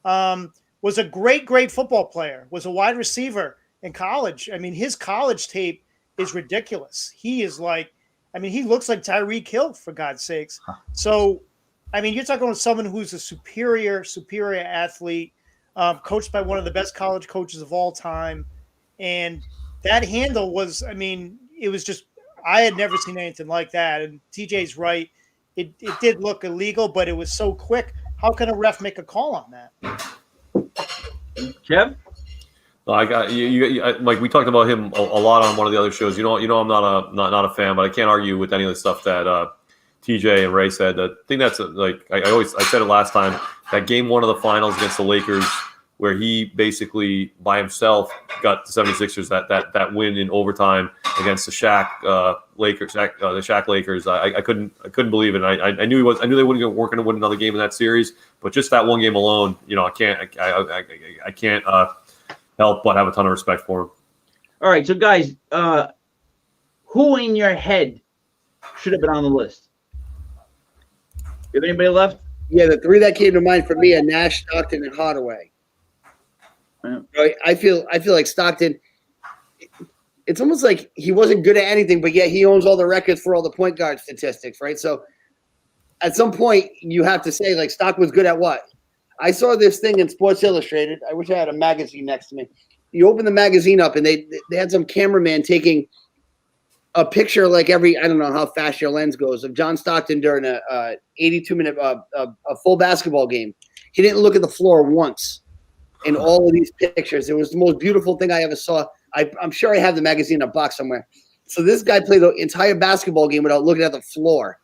Was a great football player. Was a wide receiver in college. I mean, his college tape is ridiculous. He is like, I mean, he looks like Tyreek Hill, for God's sakes. So, I mean, you're talking about someone who's a superior athlete, coached by one of the best college coaches of all time. And that handle was, I mean, it was just, I had never seen anything like that. And TJ's right. It did look illegal, but it was so quick. How can a ref make a call on that? Jeff? No, I got you. Like we talked about him a lot on one of the other shows. You know, I'm not a fan, but I can't argue with any of the stuff that TJ and Ray said. The thing that's like I said it last time, that game 1 of the finals against the Lakers, where he basically by himself got the 76ers that win in overtime against the Shaq Lakers. I couldn't believe it. And I knew they weren't going to win another game in that series, but just that one game alone, you know, I can't help but have a ton of respect for him. All right, so guys, who in your head should have been on the list? You have anybody left? Yeah, the 3 that came to mind for me are Nash, Stockton, and Hardaway. Right? I feel like Stockton. It's almost like he wasn't good at anything, but yet he owns all the records for all the point guard statistics, right? So at some point you have to say, like, Stock was good at what? I saw this thing in Sports Illustrated. I wish I had a magazine next to me. You open the magazine up, and they had some cameraman taking a picture, like I don't know how fast your lens goes, of John Stockton during a 82-minute a full basketball game. He didn't look at the floor once in all of these pictures. It was the most beautiful thing I ever saw. I'm sure I have the magazine in a box somewhere. So this guy played the entire basketball game without looking at the floor.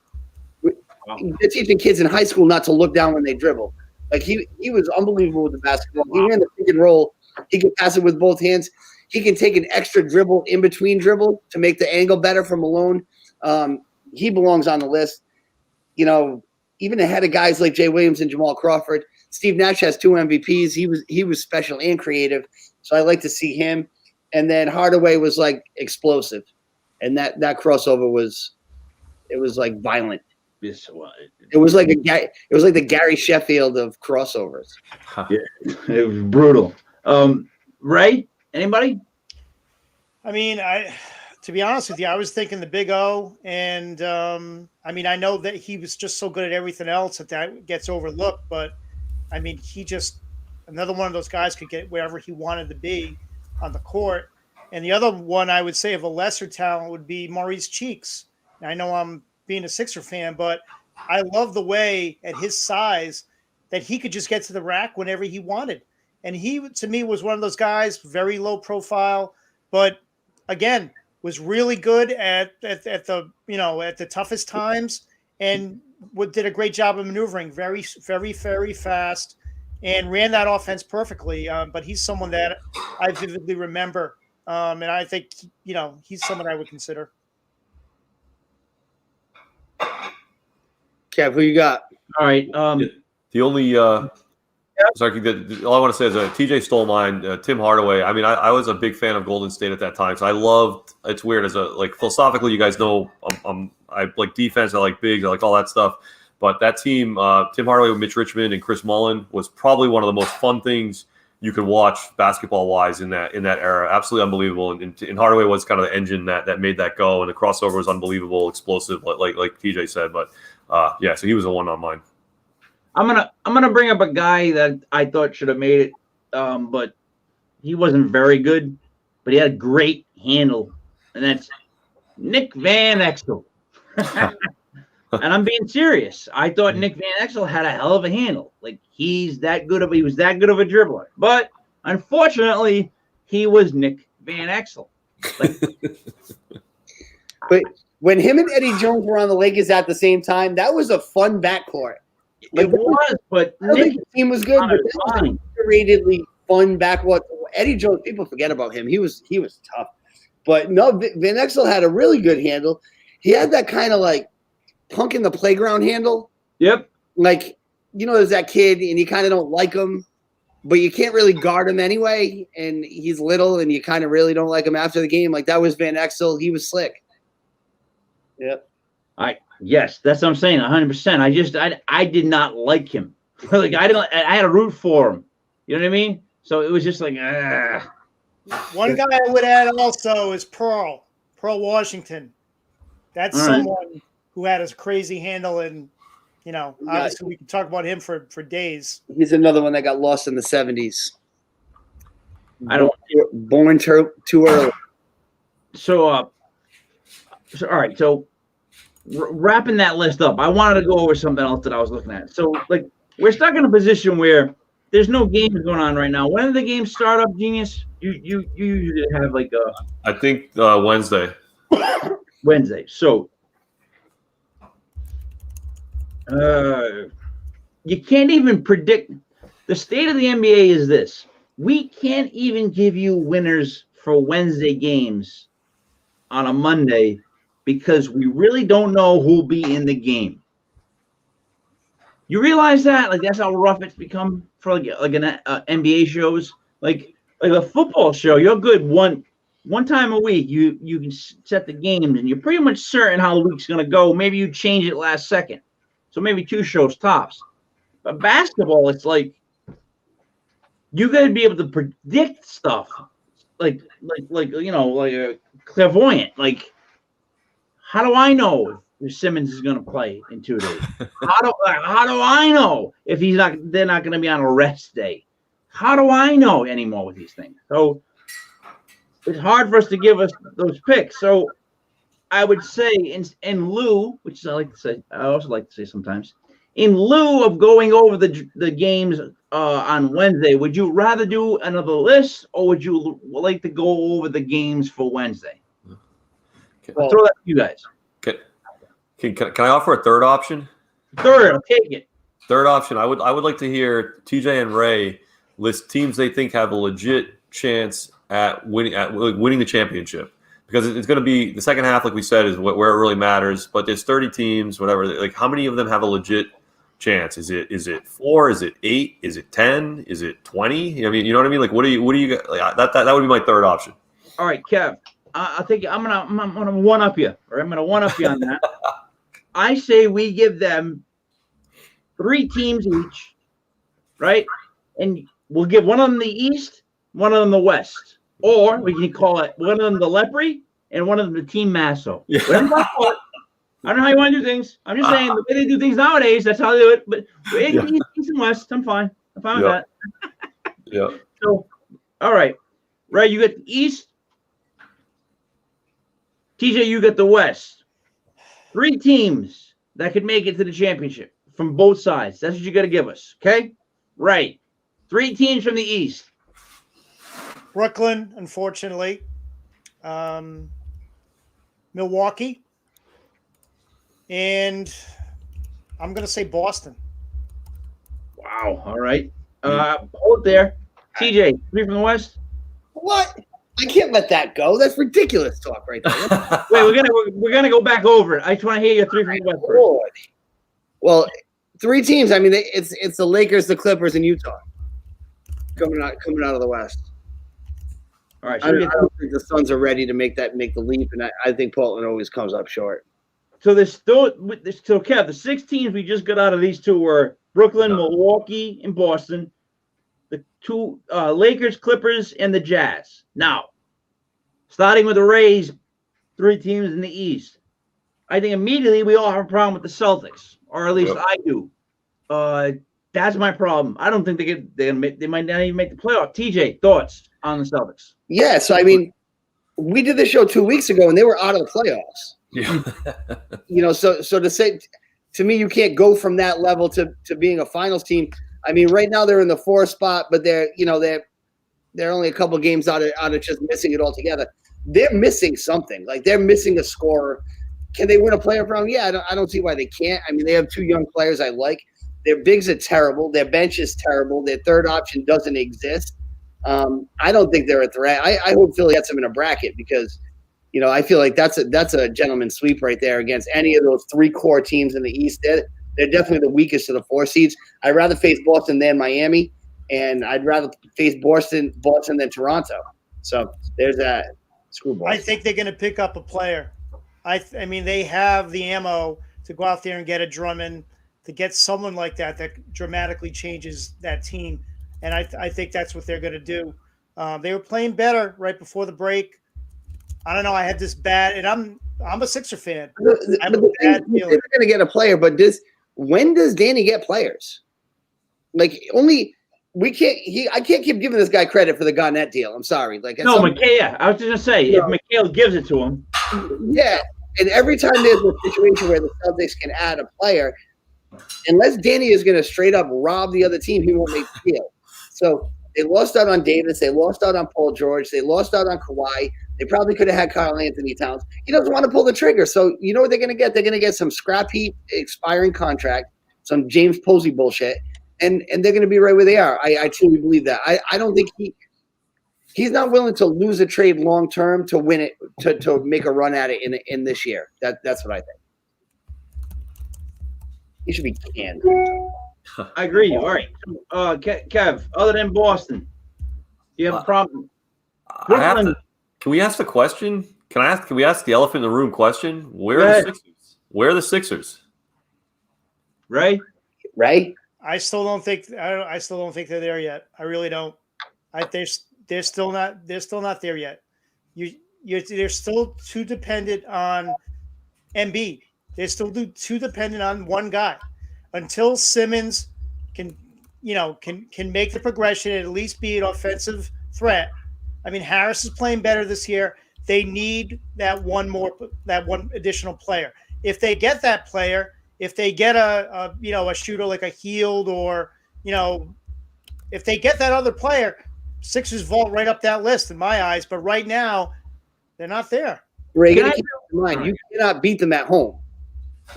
Wow. They're teaching kids in high school not to look down when they dribble. Like he was unbelievable with the basketball. He ran the pick and roll. He could pass it with both hands. He can take an extra dribble in between dribble to make the angle better for Malone. He belongs on the list. You know, even ahead of guys like Jay Williams and Jamal Crawford. Steve Nash has 2 MVPs. He was special and creative. So I like to see him. And then Hardaway was like explosive. And that crossover was like violent. It was like the Gary Sheffield of crossovers. Yeah, it was brutal. Ray, anybody? I mean, to be honest with you, I was thinking the Big O, and I mean, I know that he was just so good at everything else that gets overlooked, but I mean, he just another one of those guys could get wherever he wanted to be on the court. And the other one I would say of a lesser talent would be Maurice Cheeks. Now, I know I'm being a Sixer fan, but I love the way at his size that he could just get to the rack whenever he wanted. And he, to me, was one of those guys, very low profile, but again, was really good at the toughest times, and did a great job of maneuvering, very, very, very fast, and ran that offense perfectly. But he's someone that I vividly remember, and I think he's someone I would consider. Kev, who you got? All right. The only sorry, all I want to say is TJ stole mine. Tim Hardaway. I mean, I was a big fan of Golden State at that time, so I loved. It's weird as philosophically, you guys know I like defense, I like bigs, I like all that stuff. But that team, Tim Hardaway with Mitch Richmond and Chris Mullin, was probably one of the most fun things you could watch basketball wise in that era. Absolutely unbelievable. And Hardaway was kind of the engine that made that go, and the crossover was unbelievable, explosive, like TJ said. But so he was the one on mine. I'm gonna bring up a guy that I thought should have made it but he wasn't very good. But he had a great handle, and that's Nick Van Exel. And I'm being serious. I thought Nick Van Exel had a hell of a handle. Like he was that good of a dribbler. But unfortunately, he was Nick Van Exel. Like, but when him and Eddie Jones were on the Lakers at the same time, that was a fun backcourt. Like, it was, but I don't think the team was good, but it that was fine. an underratedly fun backcourt. Eddie Jones, people forget about him. He was tough. But no, Van Exel had a really good handle. He had that kind of like punk in the playground handle. Yep. Like, there's that kid and you kind of don't like him, but you can't really guard him anyway. And he's little and you kind of really don't like him after the game. Like that was Van Exel. He was slick. Yep. Yes, that's what I'm saying. 100%. I did not like him. Like I had to root for him. You know what I mean? So it was just like, One guy I would add also is Pearl Washington. That's someone who had a crazy handle, and obviously we can talk about him for days. He's another one that got lost in the 70s. Born too early. So all right. So wrapping that list up, I wanted to go over something else that I was looking at. So like we're stuck in a position where there's no games going on right now. When do the games start up, Genius? You usually have like I think Wednesday. Wednesday. So you can't even predict. The state of the NBA is this. We can't even give you winners for Wednesday games on a Monday because we really don't know who'll be in the game. You realize that? Like that's how rough it's become for like an NBA shows. Like a football show, you're good one time a week. You can set the games and you're pretty much certain how the week's gonna go. Maybe you change it last second, so maybe 2 shows tops. But basketball, it's like you got to be able to predict stuff, like a clairvoyant. Like, how do I know if Simmons is gonna play in 2 days? How do I know if they're not gonna be on a rest day? How do I know anymore with these things? So it's hard for us to give us those picks. So I would say in lieu, which I also like to say sometimes, in lieu of going over the games on Wednesday, would you rather do another list or would you like to go over the games for Wednesday? I'll throw that to you guys. Can I offer a third option? Third, I'll take it. Third option, I would like to hear TJ and Ray list teams they think have a legit chance at winning the championship, because it's going to be the second half, like we said, is where it really matters. But there's 30 teams, whatever. Like, how many of them have a legit chance? Is it 4? Is it 8? Is it 10? Is it 20? I mean, you know what I mean? Like, what do you like, that would be my third option. All right, Kev. I'll take it. I'm gonna one up you, or I'm gonna one up you on that. I say we give them 3 teams each, right? And we'll give one of them the East, one of them the West. Or we can call it one of them the Lepre and one of them the Team Masso. Yeah. I don't know how you want to do things. I'm just saying the way they do things nowadays, that's how they do it. But East and West, I'm fine. I'm fine with that. Yeah. So, all right. Right, you get the East. TJ, you get the West. 3 teams that could make it to the championship from both sides. That's what you got to give us, okay? Right. 3 teams from the East. Brooklyn, unfortunately. Milwaukee. And I'm going to say Boston. Wow. All right. Hold there. TJ, 3 from the West. What? I can't let that go. That's ridiculous talk right there. Wait, we're gonna go back over it. I just want to hear your 3 from the West first. Well, 3 teams. I mean, it's the Lakers, the Clippers, and Utah coming out of the West. All right. So I don't think the Suns are ready to make the leap, and I think Portland always comes up short. So Kev, the 6 teams we just got out of these 2 were Brooklyn, Milwaukee, and Boston. The 2 Lakers, Clippers, and the Jazz. Now, starting with the Rays, 3 teams in the East. I think immediately we all have a problem with the Celtics, or at least I do. That's my problem. I don't think they might not even make the playoff. TJ, thoughts on the Celtics? Yeah, so I mean, we did this show 2 weeks ago, and they were out of the playoffs. Yeah. So to say, to me, you can't go from that level to being a finals team. I mean, right now they're in the 4th spot, but they're only a couple games out of just missing it altogether. They're missing something. Like, they're missing a scorer. Can they win a playoff round? Yeah, I don't see why they can't. I mean, they have 2 young players I like. Their bigs are terrible. Their bench is terrible. Their third option doesn't exist. I don't think they're a threat. I hope Philly gets them in a bracket because, I feel like that's a gentleman's sweep right there against any of those 3 core teams in the East. They're definitely the weakest of the 4 seeds. I'd rather face Boston than Miami, and I'd rather face Boston than Toronto. So there's that. Screwball. I think they're going to pick up a player. I mean, they have the ammo to go out there and get a Drummond, to get someone like that dramatically changes that team. And I think that's what they're going to do. They were playing better right before the break. I don't know. I had this bad, and I'm a Sixer fan. I have a bad feeling. They're going to get a player, but when does Danny get players? Like, I can't keep giving this guy credit for the Garnett deal. I'm sorry. Like, no, McHale. I was just gonna say, if McHale gives it to him, yeah. And every time there's a situation where the Celtics can add a player, unless Danny is going to straight up rob the other team, he won't make the deal. So they lost out on Davis. They lost out on Paul George. They lost out on Kawhi. They probably could have had Karl Anthony Towns. He doesn't want to pull the trigger. So you know what they're going to get? They're going to get some scrap heap expiring contract, some James Posey bullshit, and they're going to be right where they are. I truly believe that. I don't think he's not willing to lose a trade long term to win it, to make a run at it in this year. That's what I think. He should be canned. I agree. All right, Kev. Other than Boston, do you have a problem? Can we ask the question? Can we ask the elephant in the room question? Where are the Sixers? Where are the Sixers? Right. I still don't think they're there yet. I really don't. They're still not there yet. They're still too dependent on Embiid. They're still too dependent on one guy. Until Simmons can make the progression and at least be an offensive threat. I mean, Harris is playing better this year. They need that one additional player. If they get that player, if they get a shooter like a Hield, or if they get that other player, Sixers vault right up that list in my eyes. But right now, they're not there. Ray, you gotta keep in mind, you cannot beat them at home.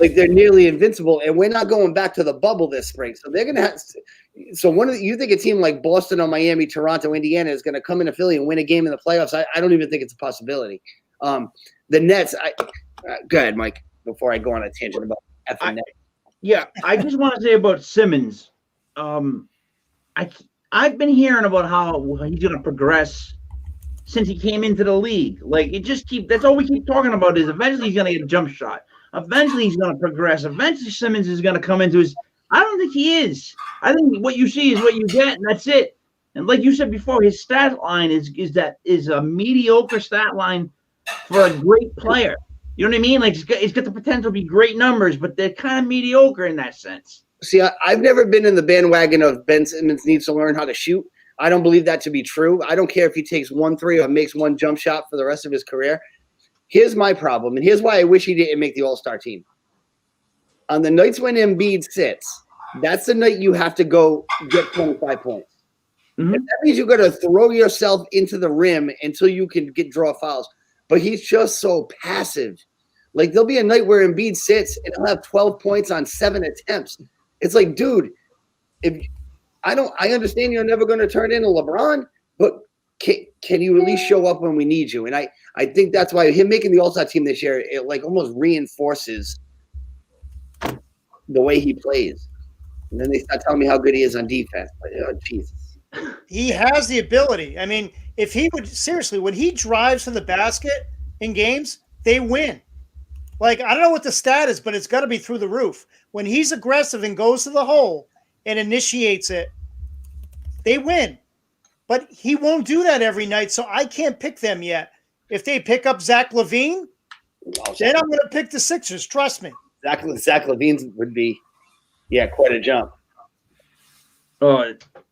Like, they're nearly invincible, and we're not going back to the bubble this spring. So they're gonna have. So you think a team like Boston or Miami, Toronto, Indiana is going to come into Philly and win a game in the playoffs? I don't even think it's a possibility. The Nets. Go ahead, Mike. Before I go on a tangent about effing Nets. Yeah, I just want to say about Simmons. I've been hearing about how he's going to progress since he came into the league. Like, that's all we keep talking about is eventually he's going to get a jump shot. Eventually he's going to progress. Eventually Simmons is going to come into his. I don't think he is. I think what you see is what you get, and that's it. And like you said before, his stat line is a mediocre stat line for a great player. You know what I mean? Like, it's got the potential to be great numbers, but they're kind of mediocre in that sense. See, I've never been in the bandwagon of Ben Simmons needs to learn how to shoot. I don't believe that to be true. I don't care if he takes 1 3 or makes 1 jump shot for the rest of his career. Here's my problem, and here's why I wish he didn't make the All-Star team. On the nights when Embiid sits, that's the night you have to go get 25 points. Mm-hmm. And that means you got to throw yourself into the rim until you can draw fouls. But he's just so passive. Like, there'll be a night where Embiid sits and he'll have 12 points on 7 attempts. It's like, dude, I understand you're never going to turn into LeBron, but can you at least show up when we need you? And I think that's why him making the All-Star team this year, it like almost reinforces the way he plays. And then they start telling me how good he is on defense. But, Jesus. He has the ability. I mean, if he would, seriously, when he drives to the basket in games, they win. Like, I don't know what the stat is, but it's got to be through the roof. When he's aggressive and goes to the hole and initiates it, they win. But he won't do that every night, so I can't pick them yet. If they pick up Zach LaVine, then I'm going to pick the Sixers. Trust me. Zach LaVine would be, quite a jump.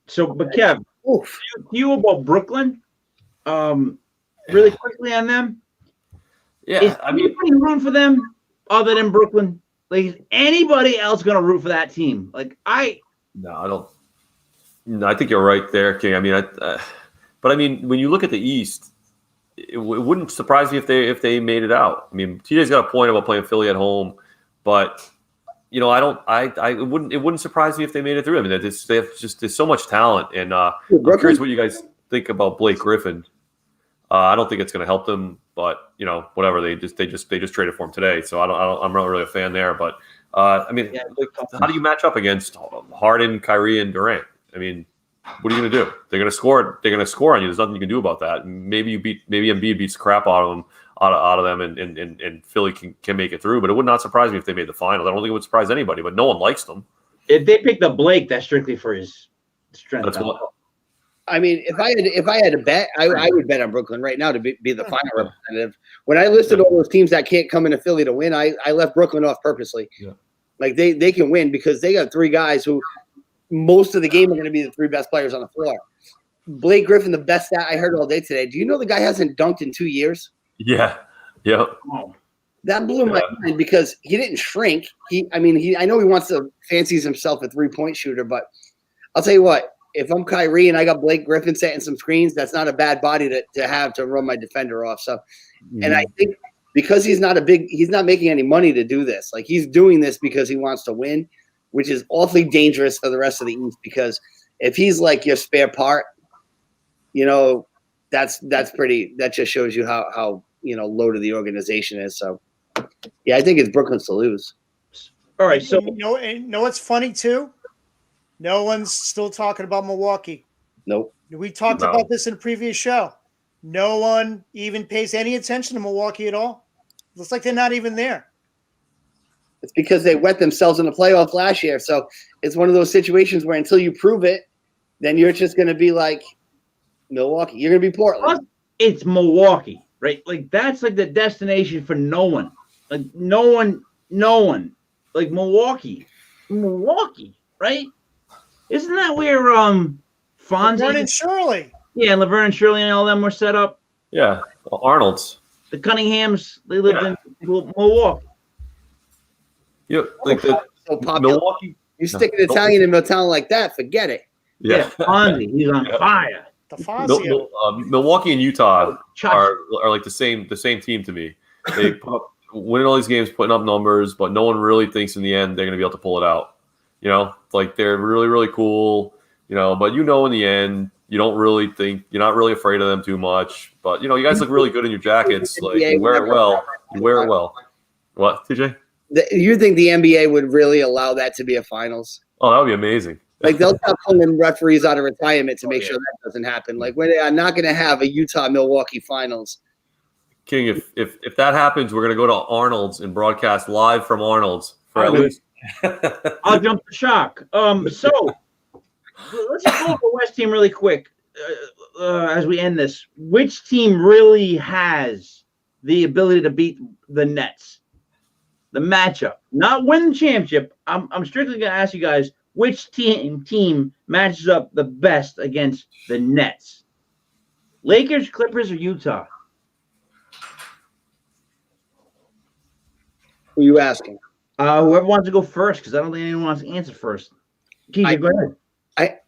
But Kev, Oof. you about Brooklyn, really quickly on them. Yeah, Is anybody rooting for them other than Brooklyn? Like, is anybody else going to root for that team? Like, no, I don't. No, I think you're right there, King. I mean, but I mean, when you look at the East, it wouldn't surprise me if they made it out. I mean, TJ's got a point about playing Philly at home, but you know, it wouldn't surprise me if they made it through. I mean, there's so much talent, and I'm curious what you guys think about Blake Griffin. I don't think it's going to help them, but you know, whatever. They just traded for him today, so I'm not really a fan there. But I mean, how do you match up against Harden, Kyrie, and Durant? I mean, what are you going to do? They're going to score. They're going to score on you. There's nothing you can do about that. Maybe Embiid beats the crap out of them, and Philly can make it through. But it would not surprise me if they made the finals. I don't think it would surprise anybody. But no one likes them. If they picked up Blake, that's strictly for his strength. That's what. I mean, if I had to bet, I would bet on Brooklyn right now to be the final representative. When I listed all those teams that can't come into Philly to win, I left Brooklyn off purposely. Yeah. Like they can win because they got three guys who most of the game are going to be the three best players on the floor. Blake Griffin, the best stat I heard all day today. Do you know the guy hasn't dunked in 2 years? Yeah. Yep. Oh. That blew my mind because he didn't shrink. I know he wants to fancies himself a 3-point shooter, but I'll tell you what, if I'm Kyrie and I got Blake Griffin setting some screens, that's not a bad body to have to run my defender off. So, and I think because he's not making any money to do this. Like he's doing this because he wants to win, which is awfully dangerous for the rest of the East. Because if he's like your spare part, you know, that just shows you how loaded the organization is. So, yeah, I think it's Brooklyn's to lose. All right, so you know what's funny too? No one's still talking about Milwaukee. Nope. We talked about this in a previous show. No one even pays any attention to Milwaukee at all. Looks like they're not even there. It's because they wet themselves in the playoff last year. So it's one of those situations where until you prove it, then you're just going to be like Milwaukee. You're going to be Portland. It's Milwaukee, right? Like that's like the destination for no one. Like no one. Like Milwaukee, right? Isn't that where Fonzie Laverne and Shirley? Yeah, Laverne and Shirley and all them were set up. Yeah, Arnold's. The Cunninghams, they lived in Milwaukee. Yeah, like the Milwaukee. You stick an Italian in a town like that, forget it. Yeah, Fonzie, he's on fire. Milwaukee and Utah are like the same team to me. They winning all these games, putting up numbers, but no one really thinks in the end they're going to be able to pull it out. You know, like they're really, really cool, you know, but in the end, you don't really think, you're not really afraid of them too much. But, you know, you guys look really good in your jackets. Like, you wear it well. What, TJ? You think the NBA would really allow that to be a finals? Oh, that would be amazing. Like, they'll stop pulling referees out of retirement to make sure that doesn't happen. Like, when they are not going to have a Utah-Milwaukee finals. King, if that happens, we're going to go to Arnold's and broadcast live from Arnold's for at least. I'll jump the shark. So let's just go over the West team really quick as we end this. Which team really has the ability to beat the Nets? The matchup, not win the championship. I'm strictly going to ask you guys which team matches up the best against the Nets. Lakers, Clippers, or Utah? Who are you asking? Whoever wants to go first, because I don't think anyone wants to answer first. KJ, go ahead.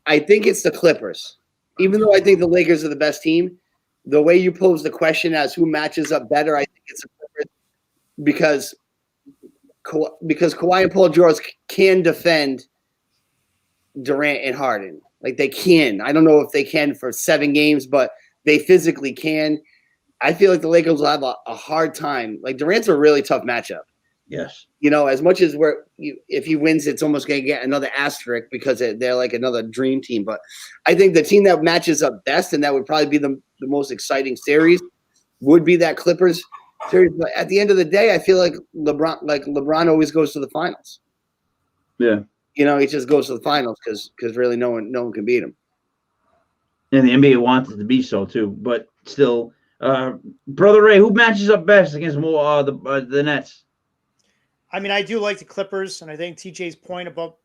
I think it's the Clippers. Even though I think the Lakers are the best team, the way you pose the question as who matches up better, I think it's the Clippers because Kawhi and Paul George can defend Durant and Harden. Like they can. I don't know if they can for 7 games, but they physically can. I feel like the Lakers will have a hard time. Like Durant's a really tough matchup. Yes. You know, as much as if he wins, it's almost going to get another asterisk because they're like another dream team. But I think the team that matches up best, and that would probably be the most exciting would be that Clippers series. But at the end of the day, I feel like LeBron always goes to the finals. Yeah. You know, he just goes to the finals because really no one can beat him. And the NBA wants it to be so too. But still, Brother Ray, who matches up best against the Nets? I mean, I do like the Clippers, and I think TJ's point about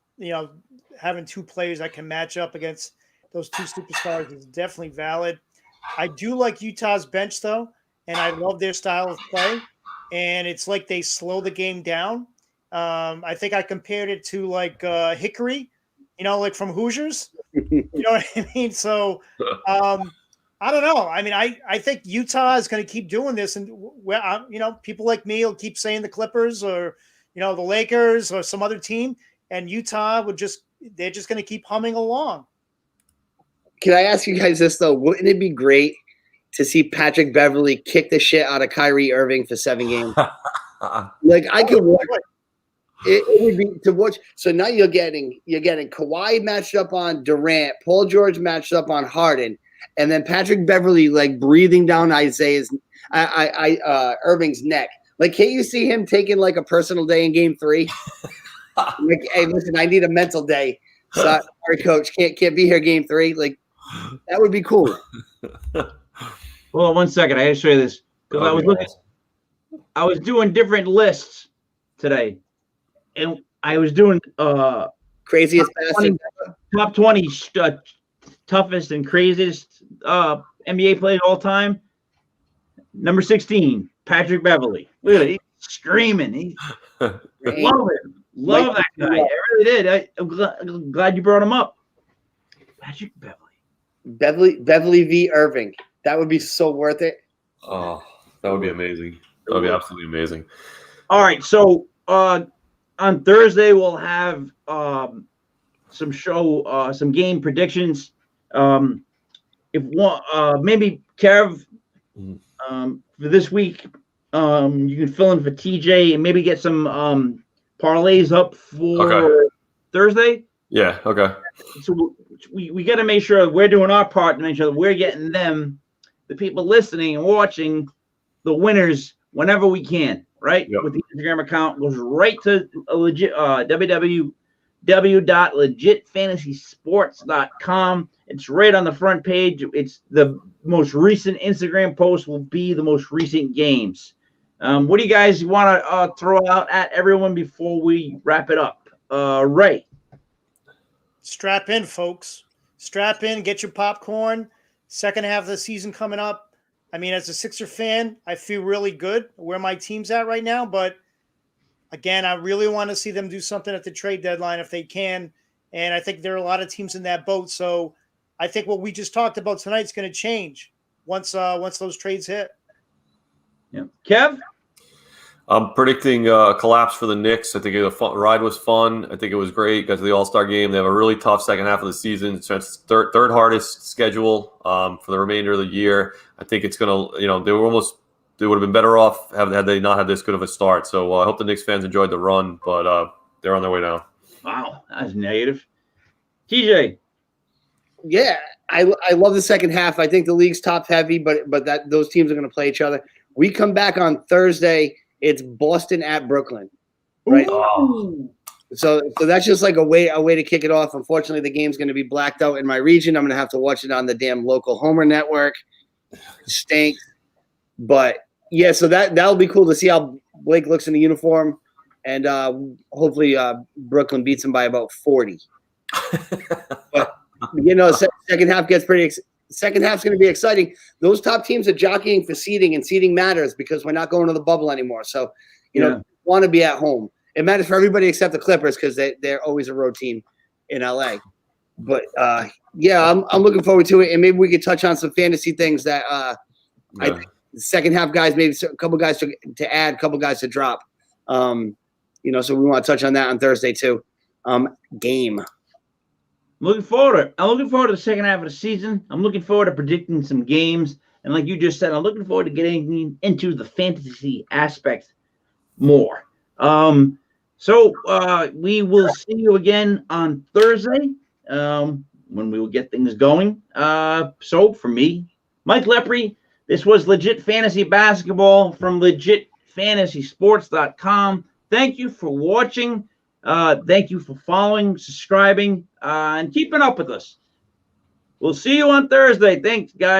having two players that can match up against those two superstars is definitely valid. I do like Utah's bench though, and I love their style of play. And it's like they slow the game down. I think I compared it to like Hickory, like from Hoosiers. You know what I mean? So I don't know. I mean, I think Utah is going to keep doing this, and people like me will keep saying the Clippers or the Lakers or some other team, and Utah they're just going to keep humming along. Can I ask you guys this though? Wouldn't it be great to see Patrick Beverley kick the shit out of Kyrie Irving for 7 games? Like I could watch. It would be to watch. So now you're getting Kawhi matched up on Durant, Paul George matched up on Harden, and then Patrick Beverley like breathing down Irving's neck. Like, can't you see him taking like a personal day in Game 3? Like, hey, listen, I need a mental day. Sorry, coach, can't be here Game 3. Like, that would be cool. Hold on 1 second. I had to show you this because I was doing different lists today, and I was doing craziest top 20 toughest and craziest NBA players all time. Number 16, Patrick Beverley. Look at it, he's screaming. Love that guy. I really did. I'm glad you brought him up. Patrick Beverley. Beverley v. Irving. That would be so worth it. Oh, that would be amazing. That would be absolutely amazing. All right, so on Thursday we'll have some game predictions. If one, maybe Kev, for this week, you can fill in for TJ and maybe get some parlays up for Thursday. Yeah. Okay. So we got to make sure we're doing our part to make sure that we're getting them, the people listening and watching, the winners whenever we can. Right. Yep. With the Instagram account, goes right to www.legitfantasysports.com. It's right on the front page. It's the most recent Instagram post will be the most recent games. What do you guys want to throw out at everyone before we wrap it up? Ray. Strap in, folks. Strap in, get your popcorn. Second half of the season coming up. I mean, as a Sixer fan, I feel really good where my team's at right now. But, again, I really want to see them do something at the trade deadline if they can. And I think there are a lot of teams in that boat. So I think what we just talked about tonight is going to change once those trades hit. Yeah. Kev? I'm predicting a collapse for the Knicks. I think the ride was fun. I think it was great. Got to the All-Star game. They have a really tough second half of the season. So it's third hardest schedule for the remainder of the year. I think it's going to, they would have been better off had they not had this good of a start. So I hope the Knicks fans enjoyed the run, but they're on their way now. Wow, that's negative. TJ. Yeah, I love the second half. I think the league's top heavy, but those teams are going to play each other. We come back on Thursday. It's Boston at Brooklyn, right? Ooh. So that's just like a way to kick it off. Unfortunately, the game's going to be blacked out in my region. I'm going to have to watch it on the damn local Homer network. Stinks. But yeah, so that'll be cool to see how Blake looks in the uniform, and hopefully Brooklyn beats him by about 40. But second half gets pretty. Second half's going to be exciting. Those top teams are jockeying for seeding, and seeding matters because we're not going to the bubble anymore. So, want to be at home. It matters for everybody except the Clippers because they're always a road team in LA. But I'm looking forward to it, and maybe we could touch on some fantasy things that I think the second half guys, maybe a couple guys to add, a couple guys to drop. So we want to touch on that on Thursday too. Game. I'm looking forward to the second half of the season. I'm looking forward to predicting some games. And like you just said, I'm looking forward to getting into the fantasy aspect more. So we will see you again on Thursday when we will get things going. So for me, Mike Lepre, this was Legit Fantasy Basketball from legitfantasysports.com. Thank you for watching. Thank you for following, subscribing, and keeping up with us. We'll see you on Thursday. Thanks, guys.